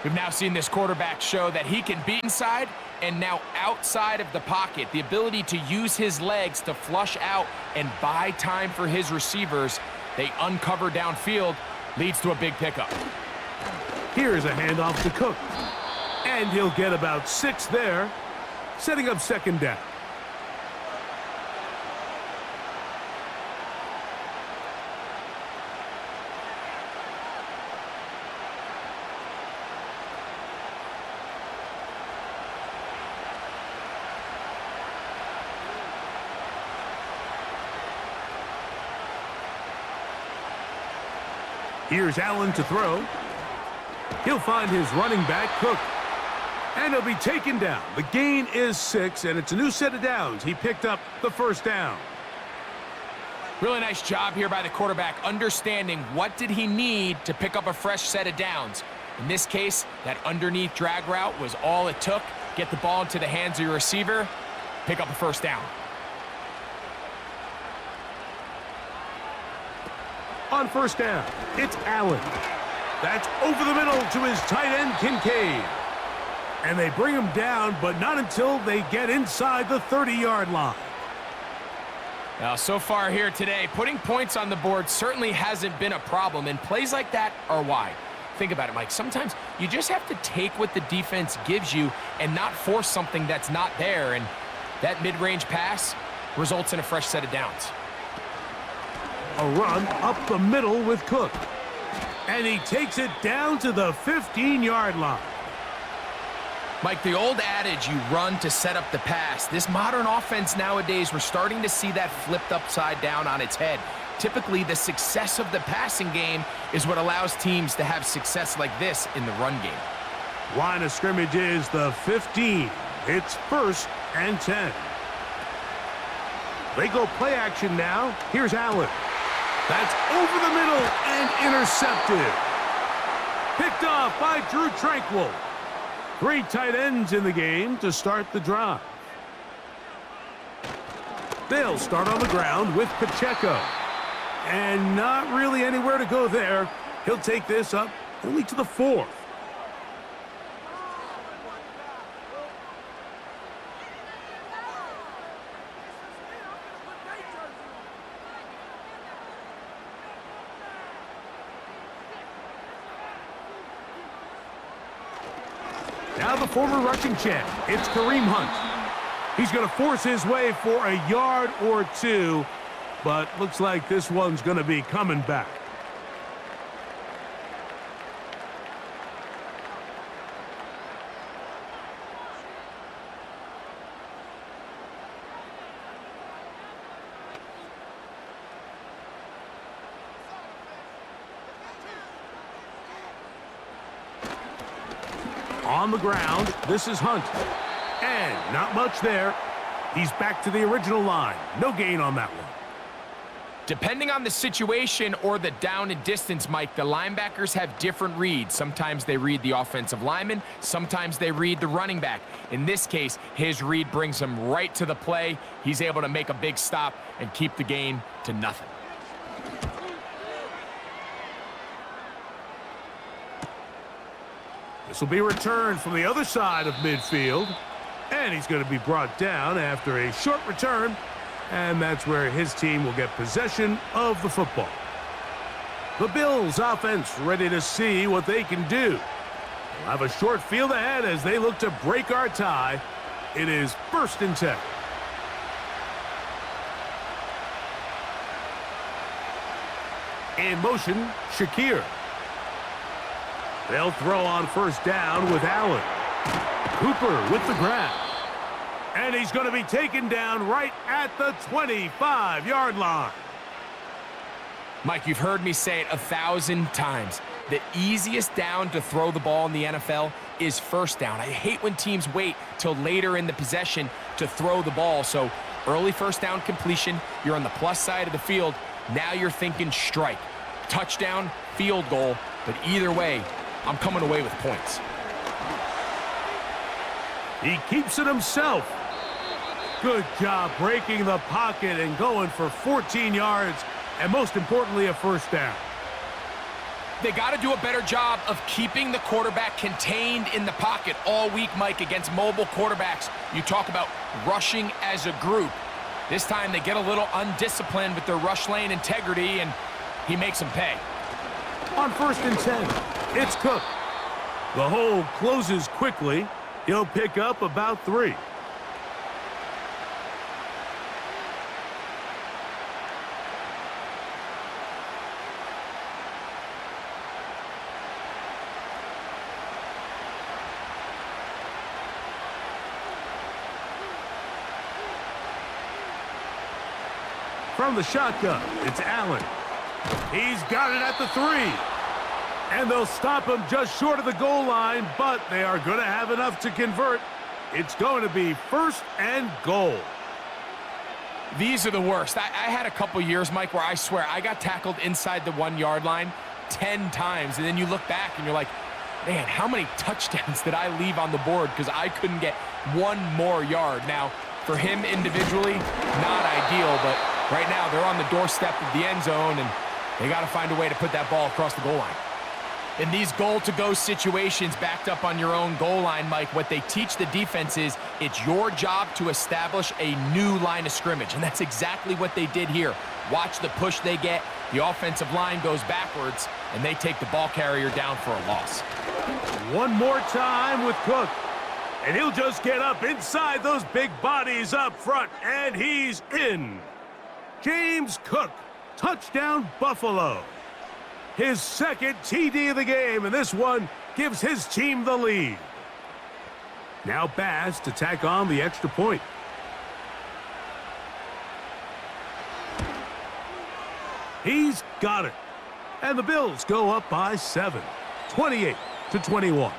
We've now seen this quarterback show that he can be inside and now outside of the pocket. The ability to use his legs to flush out and buy time for his receivers. They uncover downfield, leads to a big pickup. Here's a handoff to Cook. And he'll get about 6 there, setting up second down. Here's Allen to throw. He'll find his running back, Cook. And he'll be taken down. The gain is 6, and it's a new set of downs. He picked up the first down. Really nice job here by the quarterback, understanding what did he need to pick up a fresh set of downs. In this case, that underneath drag route was all it took. Get the ball into the hands of your receiver, pick up a first down. On first down, it's Allen. That's over the middle to his tight end, Kincaid. And they bring him down, but not until they get inside the 30-yard line. Now, so far here today, putting points on the board certainly hasn't been a problem, and plays like that are why. Think about it, Mike. Sometimes you just have to take what the defense gives you and not force something that's not there, and that mid-range pass results in a fresh set of downs. A run up the middle with Cook. And he takes it down to the 15-yard line. Mike, the old adage, you run to set up the pass. This modern offense nowadays, we're starting to see that flipped upside down on its head. Typically, the success of the passing game is what allows teams to have success like this in the run game. Line of scrimmage is the 15. It's 1st and 10. They go play action now. Here's Allen. That's over the middle and intercepted. Picked off by Drew Tranquil. 3 tight ends in the game to start the drive. They'll start on the ground with Pacheco. And not really anywhere to go there. He'll take this up only to the 4th. Now the former rushing champ, it's Kareem Hunt. He's going to force his way for a yard or 2, but looks like this one's going to be coming back. On the ground, this is Hunt. And not much there. He's back to the original line. No gain on that one. Depending on the situation or the down and distance, Mike, the linebackers have different reads. Sometimes they read the offensive lineman. Sometimes they read the running back. In this case, his read brings him right to the play. He's able to make a big stop and keep the gain to nothing. This will be returned from the other side of midfield. And he's going to be brought down after a short return. And that's where his team will get possession of the football. The Bills offense ready to see what they can do. They'll have a short field ahead as they look to break our tie. It is 1st and 10. In motion, Shakir. They'll throw on 1st down with Allen. Cooper with the grab. And he's going to be taken down right at the 25-yard line. Mike, you've heard me say it 1,000 times. The easiest down to throw the ball in the NFL is 1st down. I hate when teams wait till later in the possession to throw the ball. So early 1st down completion, you're on the plus side of the field. Now you're thinking strike. Touchdown, field goal, but either way, I'm coming away with points. He keeps it himself. Good job breaking the pocket and going for 14 yards, and most importantly, a 1st down. They got to do a better job of keeping the quarterback contained in the pocket all week, Mike, against mobile quarterbacks. You talk about rushing as a group. This time they get a little undisciplined with their rush lane integrity, and he makes them pay. On 1st and 10, it's Cook. The hole closes quickly. He'll pick up about 3. From the shotgun, it's Allen. He's got it at the 3. And they'll stop him just short of the goal line, but they are going to have enough to convert. It's going to be 1st and goal. These are the worst. I had a couple years, Mike, where I swear I got tackled inside the 1-yard line 10 times. And then you look back and you're like, man, how many touchdowns did I leave on the board because I couldn't get 1 more yard? Now, for him individually, not ideal, but right now they're on the doorstep of the end zone, and they got to find a way to put that ball across the goal line. In these goal-to-go situations backed up on your own goal line, Mike, what they teach the defense is it's your job to establish a new line of scrimmage, and that's exactly what they did here. Watch the push they get. The offensive line goes backwards, and they take the ball carrier down for a loss. One more time with Cook, and he'll just get up inside those big bodies up front, and he's in. James Cook, touchdown Buffalo. His 2nd TD of the game, and this one gives his team the lead. Now Bass to tack on the extra point. He's got it. And the Bills go up by 7, 28-21.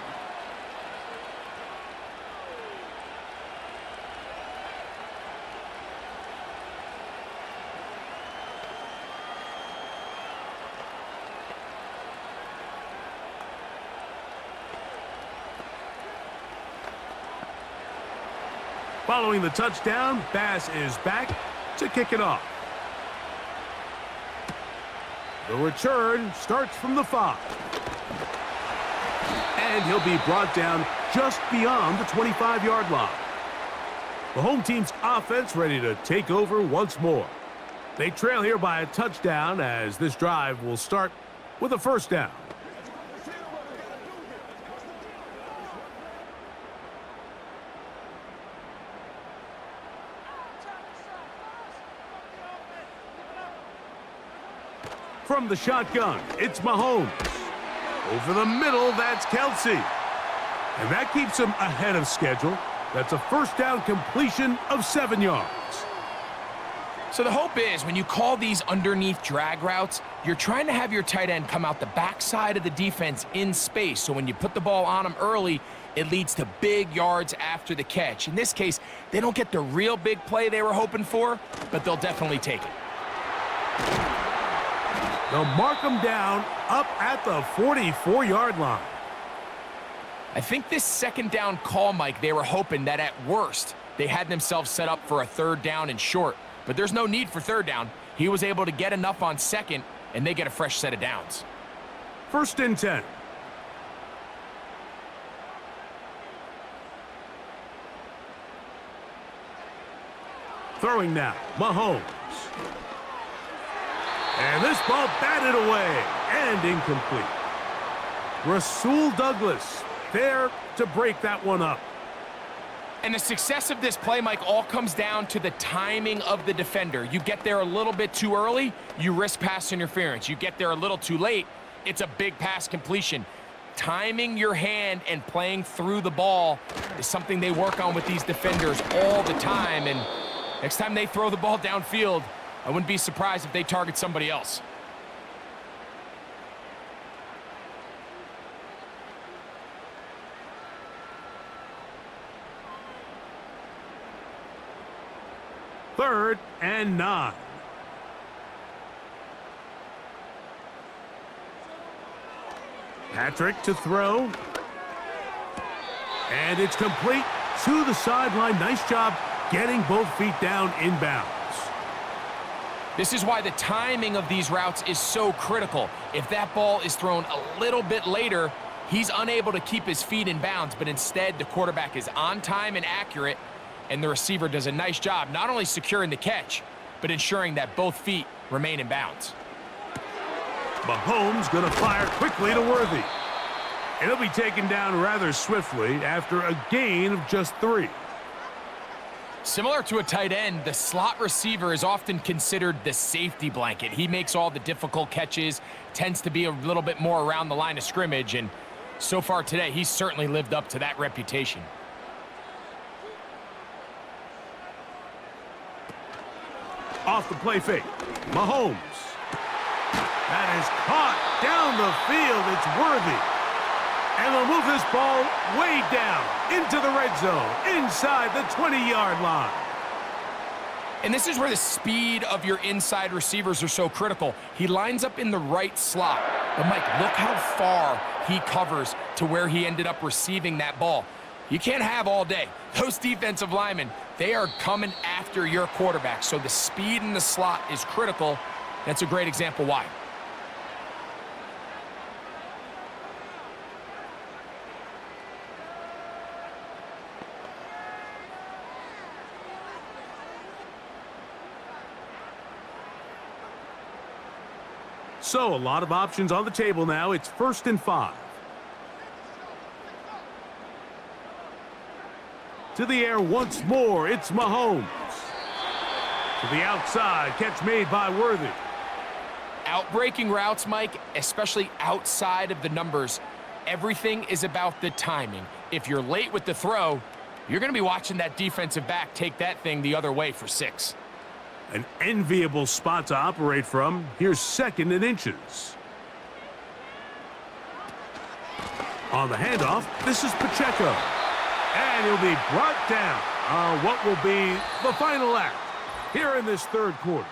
Following the touchdown, Bass is back to kick it off. The return starts from the 5. And he'll be brought down just beyond the 25-yard line. The home team's offense ready to take over once more. They trail here by a touchdown as this drive will start with a first down. From the shotgun, it's Mahomes. Over the middle, that's Kelsey. And that keeps him ahead of schedule. That's a first down completion of 7 yards. So the hope is when you call these underneath drag routes, you're trying to have your tight end come out the backside of the defense in space. So when you put the ball on him early, it leads to big yards after the catch. In this case, they don't get the real big play they were hoping for, but they'll definitely take it. They'll mark him down up at the 44-yard line. I think this second down call, Mike, they were hoping that at worst, they had themselves set up for a third down and short. But there's no need for third down. He was able to get enough on second, and they get a fresh set of downs. First and 10. Throwing now, Mahomes. And this ball batted away and incomplete. Rasul Douglas there to break that one up. And the success of this play, Mike, all comes down to the timing of the defender. You get there a little bit too early, you risk pass interference. You get there a little too late, it's a big pass completion. Timing your hand and playing through the ball is something they work on with these defenders all the time. And next time they throw the ball downfield, I wouldn't be surprised if they target somebody else. Third and 9. Patrick to throw. And it's complete to the sideline. Nice job getting both feet down inbounds. This is why the timing of these routes is so critical. If that ball is thrown a little bit later, he's unable to keep his feet in bounds, but instead the quarterback is on time and accurate, and the receiver does a nice job not only securing the catch, but ensuring that both feet remain in bounds. Mahomes going to fire quickly to Worthy. And he'll be taken down rather swiftly after a gain of just 3. Similar to a tight end, the slot receiver is often considered the safety blanket. He makes all the difficult catches, tends to be a little bit more around the line of scrimmage, and so far today, he's certainly lived up to that reputation. Off the play fake, Mahomes. That is caught down the field. It's Worthy. And they'll move this ball way down into the red zone, inside the 20-yard line. And this is where the speed of your inside receivers are so critical. He lines up in the right slot. But, Mike, look how far he covers to where he ended up receiving that ball. You can't have all day. Those defensive linemen, they are coming after your quarterback. So the speed in the slot is critical. That's a great example why. So a lot of options on the table now. It's 1st and 5. To the air once more. It's Mahomes. To the outside. Catch made by Worthy. Outbreaking routes, Mike, especially outside of the numbers, everything is about the timing. If you're late with the throw, you're going to be watching that defensive back take that thing the other way for 6. An enviable spot to operate from. Here's 2nd and inches. On the handoff, this is Pacheco. And he'll be brought down on what will be the final act here in this 3rd quarter.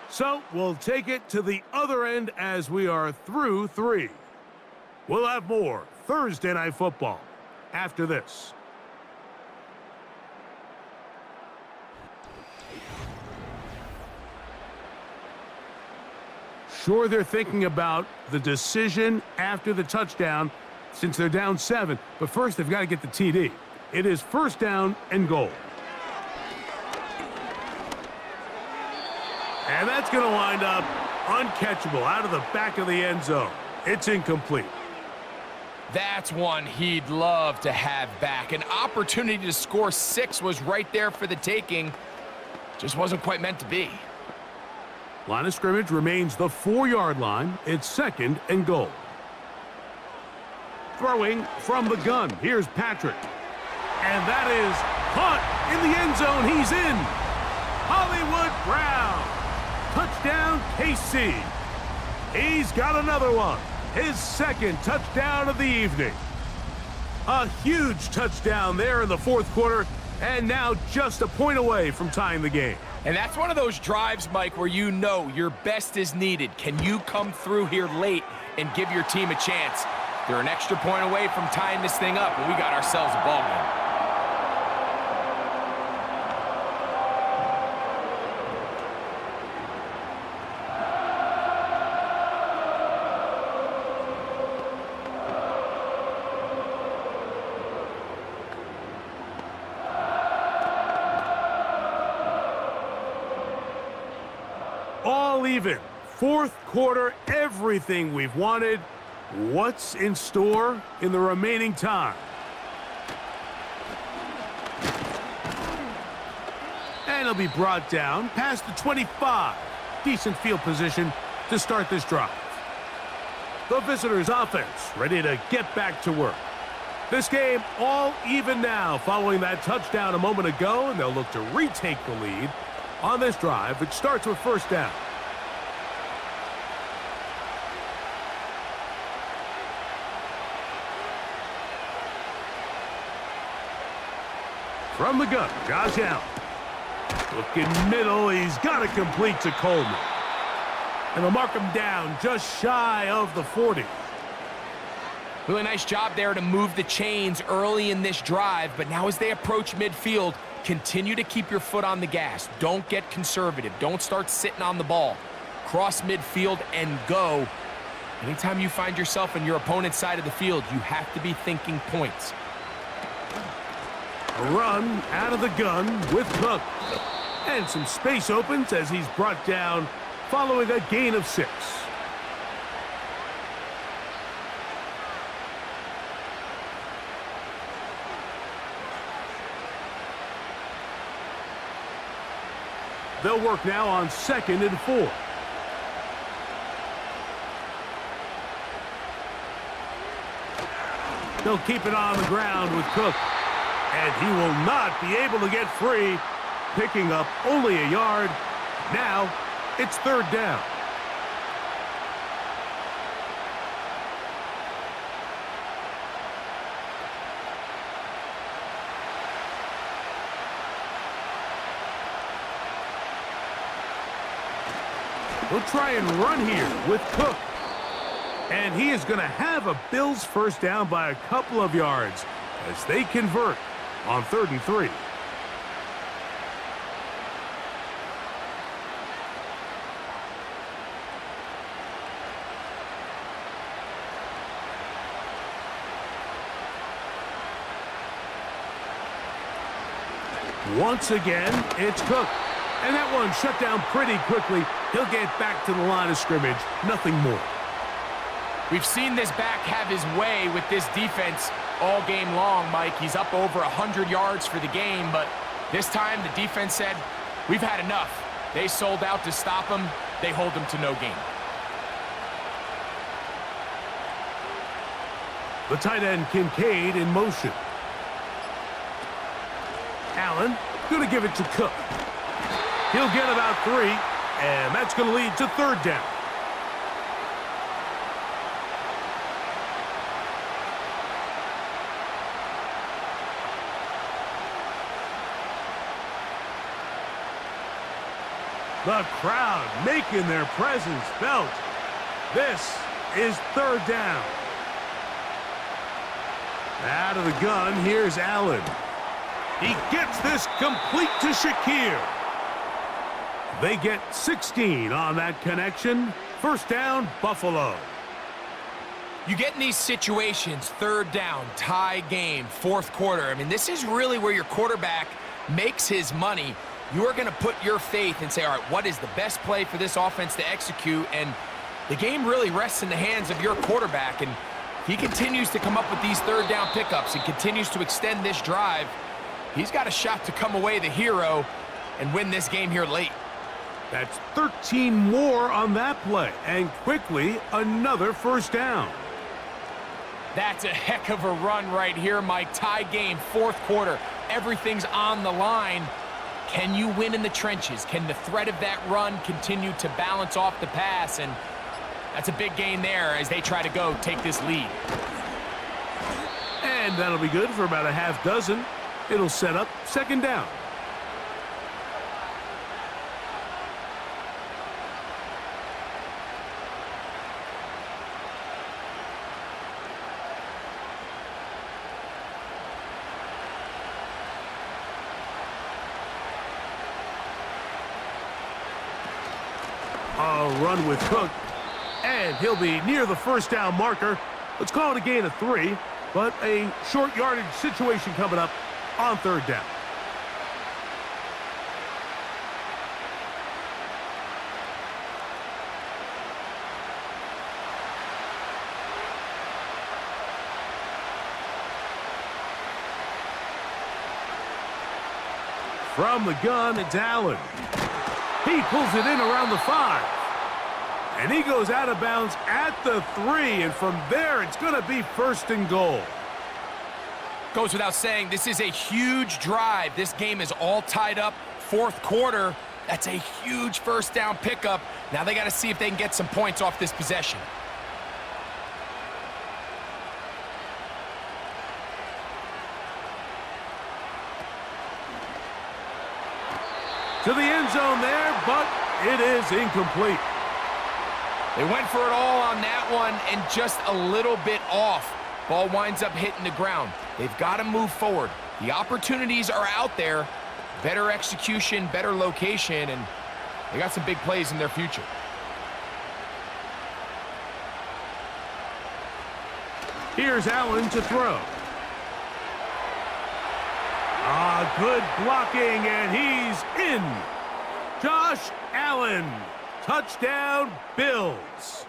So we'll take it to the other end as we are through 3. We'll have more Thursday Night Football after this. Sure, they're thinking about the decision after the touchdown since they're down 7. But first, they've got to get the TD. It is 1st down and goal. And that's going to wind up uncatchable out of the back of the end zone. It's incomplete. That's one he'd love to have back. An opportunity to score 6 was right there for the taking. Just wasn't quite meant to be. Line of scrimmage remains the 4-yard line. It's 2nd and goal. Throwing from the gun. Here's Patrick. And that is caught in the end zone. He's in. Hollywood Brown. Touchdown, KC. He's got another one. His 2nd touchdown of the evening. A huge touchdown there in the 4th quarter. And now just a point away from tying the game. And that's one of those drives, Mike, where you know your best is needed. Can you come through here late and give your team a chance? They're an extra point away from tying this thing up, and we got ourselves a ball game. All even. 4th quarter, everything we've wanted. What's in store in the remaining time? And he'll be brought down past the 25. Decent field position to start this drive. The visitors' offense ready to get back to work. This game all even now following that touchdown a moment ago, and they'll look to retake the lead on this drive, which starts with 1st down. From the gun, Josh Allen. Looking middle, he's got to complete to Coleman. And they'll mark him down just shy of the 40. Really nice job there to move the chains early in this drive, but now as they approach midfield, continue to keep your foot on the gas. Don't get conservative. Don't start sitting on the ball. Cross midfield and go. Anytime you find yourself on your opponent's side of the field, you have to be thinking points. A run out of the gun with Cook. And some space opens as he's brought down following a gain of 6. They'll work now on 2nd and 4. They'll keep it on the ground with Cook. And he will not be able to get free, picking up only a yard. Now it's 3rd down. We'll try and run here with Cook. And he is going to have a Bills 1st down by a couple of yards as they convert on 3rd and 3. Once again, it's Cook. And that one shut down pretty quickly. He'll get back to the line of scrimmage. Nothing more. We've seen this back have his way with this defense all game long, Mike. He's up over 100 yards for the game, but this time the defense said, we've had enough. They sold out to stop him. They hold him to no gain. The tight end Kincaid in motion. Allen going to give it to Cook. He'll get about 3, and that's going to lead to 3rd down. The crowd making their presence felt. This is 3rd down. Out of the gun, here's Allen. He gets this complete to Shakir. They get 16 on that connection. 1st down, Buffalo. You get in these situations, 3rd down, tie game, 4th quarter. I mean, this is really where your quarterback makes his money. You're going to put your faith and say, all right, what is the best play for this offense to execute? And the game really rests in the hands of your quarterback. And if he continues to come up with these 3rd down pickups and continues to extend this drive, he's got a shot to come away the hero and win this game here late. That's 13 more on that play. And quickly, another 1st down. That's a heck of a run right here, Mike. Tie game, 4th quarter. Everything's on the line. Can you win in the trenches? Can the threat of that run continue to balance off the pass? And that's a big gain there as they try to go take this lead. And that'll be good for about a half dozen. It'll set up 2nd down. A run with Cook, and he'll be near the 1st down marker. Let's call it a gain of 3, but a short yardage situation coming up on 3rd down. From the gun, it's Allen. He pulls it in around the 5. And he goes out of bounds at the 3. And from there, it's going to be 1st and goal. Goes without saying, this is a huge drive. This game is all tied up. 4th quarter, that's a huge 1st down pickup. Now they got to see if they can get some points off this possession. To the end zone there, but it is incomplete. They went for it all on that one and just a little bit off. Ball winds up hitting the ground. They've got to move forward. The opportunities are out there. Better execution, better location, and they got some big plays in their future. Here's Allen to throw. Good blocking, and he's in. Josh Allen, touchdown Bills.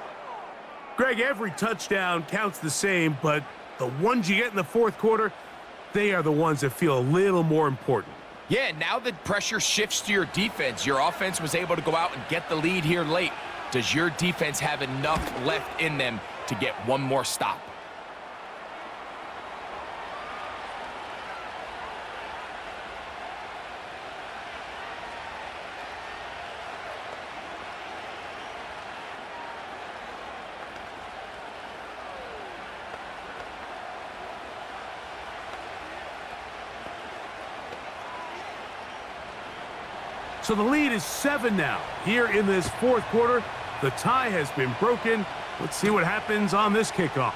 Greg, every touchdown counts the same, but the ones you get in the 4th quarter, they are the ones that feel a little more important. Yeah, now the pressure shifts to your defense. Your offense was able to go out and get the lead here late. Does your defense have enough left in them to get one more stop? So the lead is 7 now. Here in this 4th quarter, the tie has been broken. Let's see what happens on this kickoff.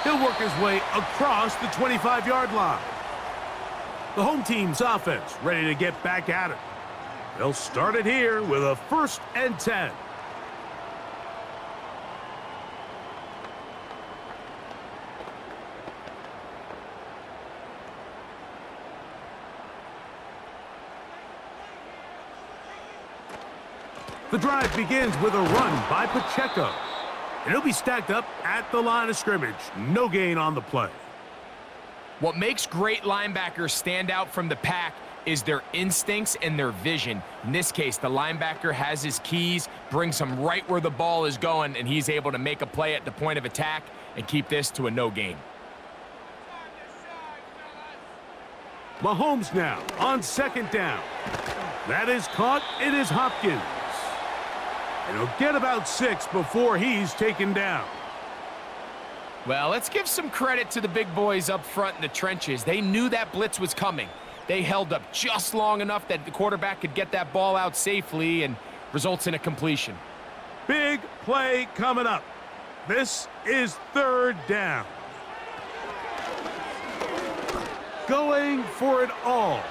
He'll work his way across the 25-yard line. The home team's offense ready to get back at it. They'll start it here with a 1st and 10. The drive begins with a run by Pacheco. And he'll be stacked up at the line of scrimmage. No gain on the play. What makes great linebackers stand out from the pack is their instincts and their vision. In this case, the linebacker has his keys, brings him right where the ball is going, and he's able to make a play at the point of attack and keep this to a no gain. Mahomes now on second down. That is caught. It is Hopkins. And he'll get about 6 before he's taken down. Well, let's give some credit to the big boys up front in the trenches. They knew that blitz was coming. They held up just long enough that the quarterback could get that ball out safely and results in a completion. Big play coming up. This is third down. Going for it all.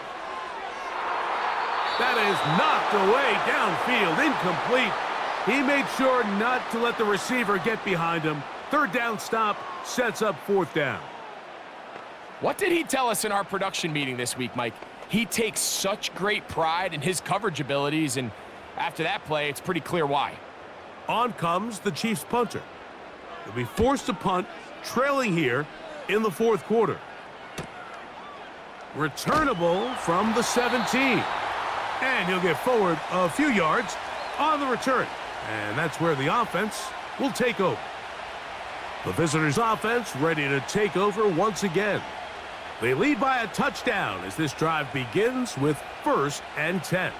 That is knocked away downfield, incomplete. He made sure not to let the receiver get behind him. Third down stop sets up fourth down. What did he tell us in our production meeting this week, Mike? He takes such great pride in his coverage abilities, and after that play, it's pretty clear why. On comes the Chiefs punter. He'll be forced to punt, trailing here in the fourth quarter. Returnable from the 17. And he'll get forward a few yards on the return. And that's where the offense will take over. The visitors' offense ready to take over once again. They lead by a touchdown as this drive begins with 1st and 10.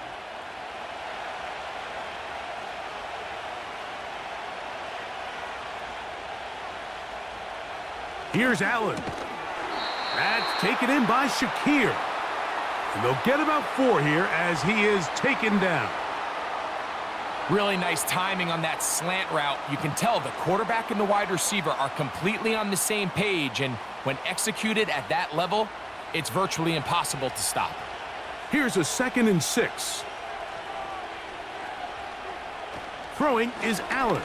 Here's Allen. That's taken in by Shakir. And they'll get about 4 here as he is taken down. Really nice timing on that slant route. You can tell the quarterback and the wide receiver are completely on the same page, and when executed at that level, it's virtually impossible to stop. Here's a 2nd and 6. Throwing is Allen.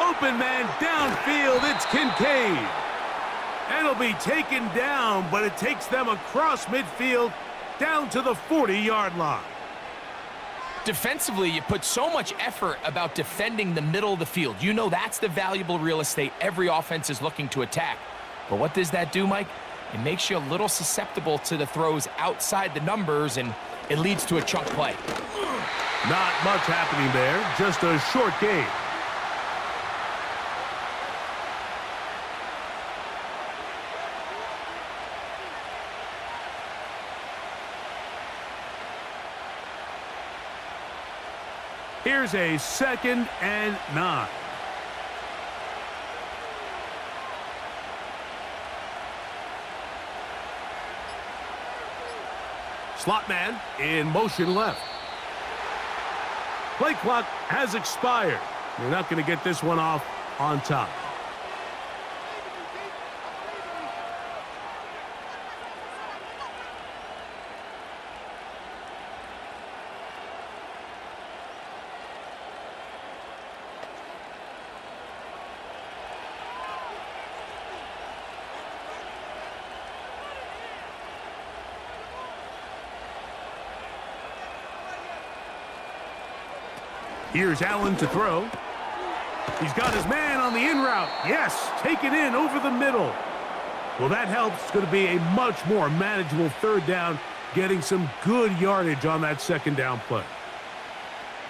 Open man downfield, it's Kincaid. And he'll be taken down, but it takes them across midfield down to the 40-yard line. Defensively, you put so much effort about defending the middle of the field. You know that's the valuable real estate every offense is looking to attack. But what does that do, Mike? It makes you a little susceptible to the throws outside the numbers, and it leads to a chunk play. Not much happening there, just a short game. Here's a 2nd and 9. Slot man in motion left. Play clock has expired. You're not going to get this one off on top. Here's Allen to throw. He's got his man on the in route. Yes, taken in over the middle. Well, that helps. It's going to be a much more manageable third down, getting some good yardage on that 2nd down play.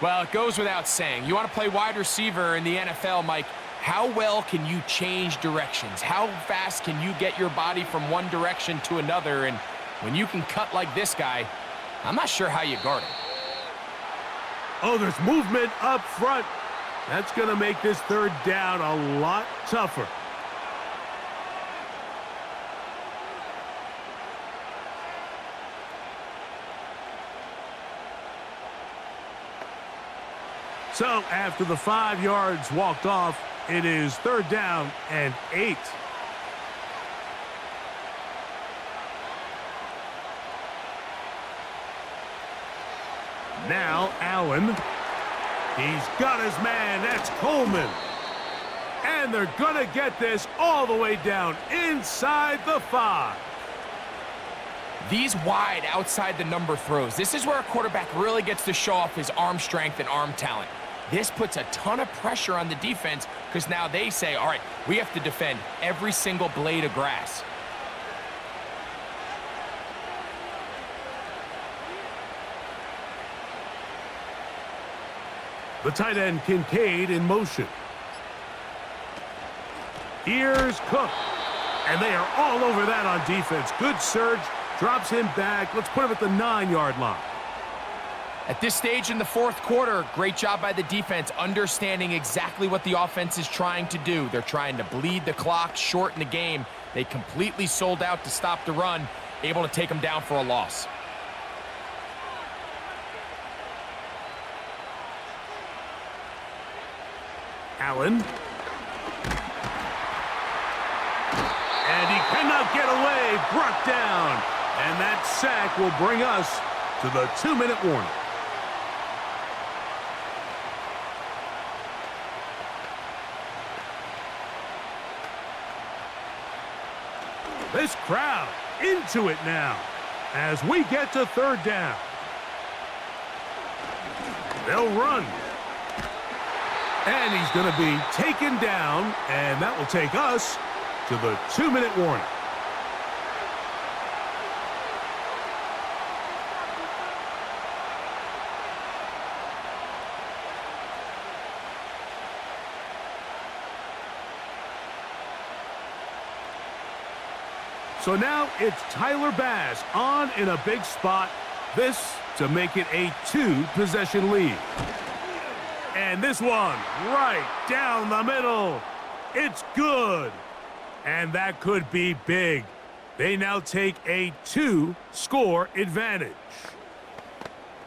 Well, it goes without saying. You want to play wide receiver in the NFL, Mike, how well can you change directions? How fast can you get your body from one direction to another? And when you can cut like this guy, I'm not sure how you guard him. Oh, there's movement up front. That's going to make this third down a lot tougher. So after the 5 yards walked off, it is 3rd down and 8. Now Allen. He's got his man. That's Coleman. And they're going to get this all the way down inside the 5. These wide outside the number throws, this is where a quarterback really gets to show off his arm strength and arm talent. This puts a ton of pressure on the defense because now they say, all right, we have to defend every single blade of grass. The tight end Kincaid in motion. Here's Cook. And they are all over that on defense. Good surge, drops him back. Let's put him at the 9-yard line. At this stage in the fourth quarter, great job by the defense, understanding exactly what the offense is trying to do. They're trying to bleed the clock, shorten the game. They completely sold out to stop the run, able to take them down for a loss. Allen. And he cannot get away, brought down. And that sack will bring us to the 2-minute warning. This crowd into it now as we get to third down. They'll run. And he's going to be taken down, and that will take us to the 2-minute warning. So now it's Tyler Bass on in a big spot. This to make it a 2-possession lead. And this one right down the middle. It's good. And that could be big. They now take a 2-score advantage.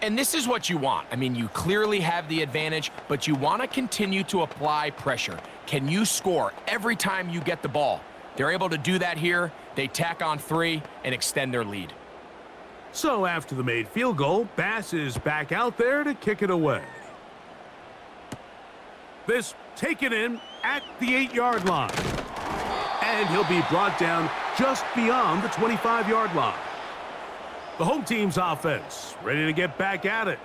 And this is what you want. I mean, you clearly have the advantage, but you want to continue to apply pressure. Can you score every time you get the ball? They're able to do that here. They tack on 3 and extend their lead. So after the made field goal, Bass is back out there to kick it away. This taken in at the 8-yard line. And he'll be brought down just beyond the 25-yard line. The home team's offense ready to get back at it.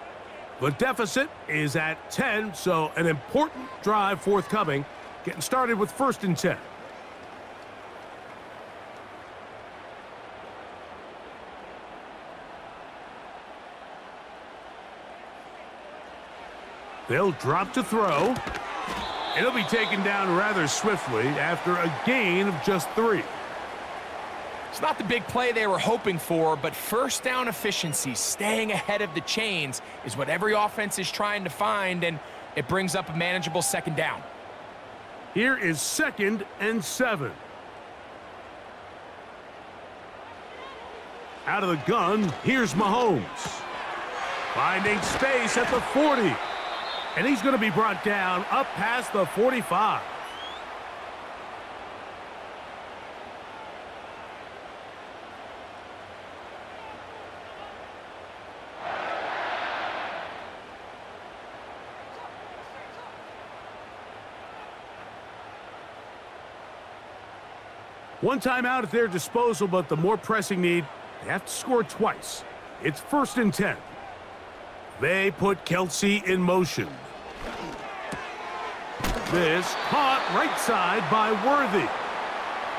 The deficit is at 10, so an important drive forthcoming. Getting started with 1st and 10. They'll drop to throw. It'll be taken down rather swiftly after a gain of just 3. It's not the big play they were hoping for, but first down efficiency, staying ahead of the chains, is what every offense is trying to find, and it brings up a manageable 2nd down. Here is 2nd and 7. Out of the gun, here's Mahomes. Finding space at the 40. And he's going to be brought down up past the 45. One timeout at their disposal, but the more pressing need, they have to score twice. It's 1st and 10. They put Kelsey in motion. This caught right side by Worthy.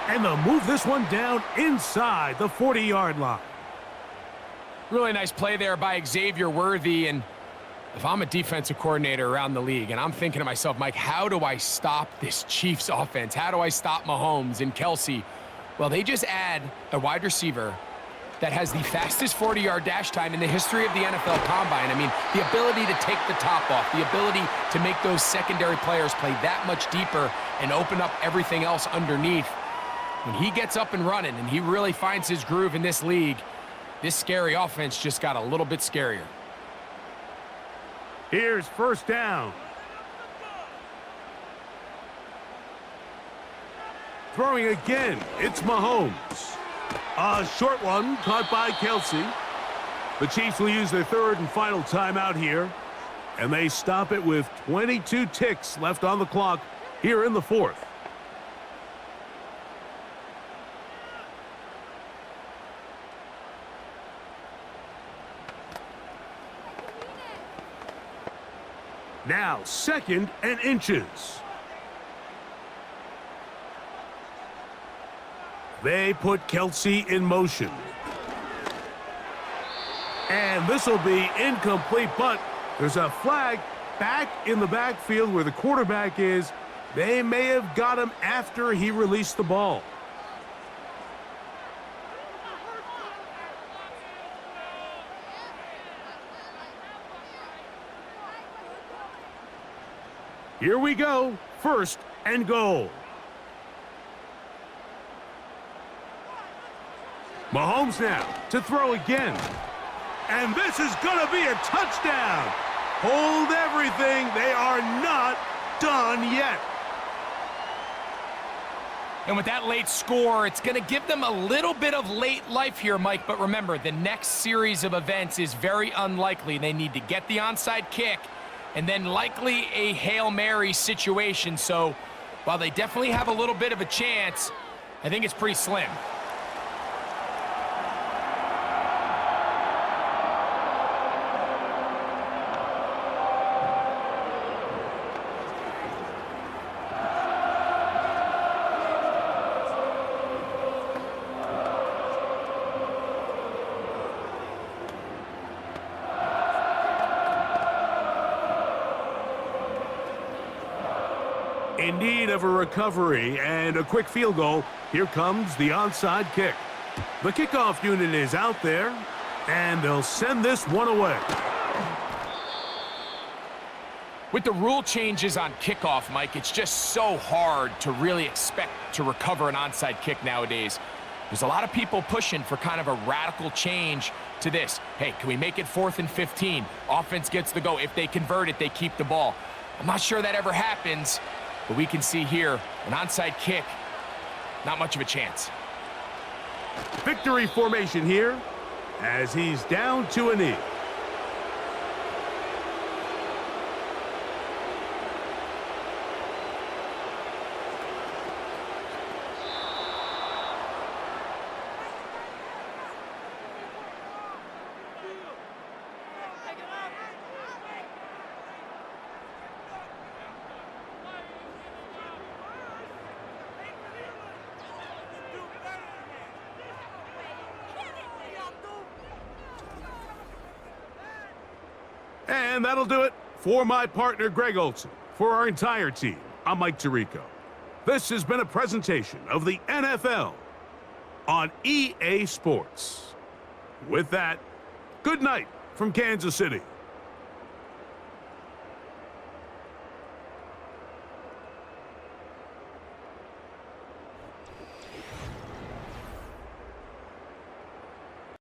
And they'll move this one down inside the 40-yard line. Really nice play there by Xavier Worthy. And if I'm a defensive coordinator around the league, and I'm thinking to myself, Mike, how do I stop this Chiefs offense? How do I stop Mahomes and Kelsey? Well, they just add a wide receiver that has the fastest 40-yard dash time in the history of the NFL Combine. I mean, the ability to take the top off, the ability to make those secondary players play that much deeper and open up everything else underneath. When he gets up and running and he really finds his groove in this league, this scary offense just got a little bit scarier. Here's 1st down. Throwing again, it's Mahomes. A short one caught by Kelsey. The Chiefs will use their 3rd and final timeout here. And they stop it with 22 ticks left on the clock here in the 4th. Now 2nd and inches. They put Kelsey in motion. And this will be incomplete, but there's a flag back in the backfield where the quarterback is. They may have got him after he released the ball. Here we go. First and goal. Mahomes now to throw again. And this is going to be a touchdown. Hold everything. They are not done yet. And with that late score, it's going to give them a little bit of late life here, Mike. But remember, the next series of events is very unlikely. They need to get the onside kick and then likely a Hail Mary situation. So while they definitely have a little bit of a chance, I think it's pretty slim. In need of a recovery and a quick field goal, here comes the onside kick. The kickoff unit is out there, and they'll send this one away. With the rule changes on kickoff, Mike, it's just so hard to really expect to recover an onside kick nowadays. There's a lot of people pushing for kind of a radical change to this. Hey, can we make it 4th and 15? Offense gets the go. If they convert it, they keep the ball. I'm not sure that ever happens. But we can see here, an onside kick, not much of a chance. Victory formation here as he's down to a knee. And that'll do it for my partner, Greg Olson. For our entire team, I'm Mike Tirico. This has been a presentation of the NFL on EA Sports. With that, good night from Kansas City.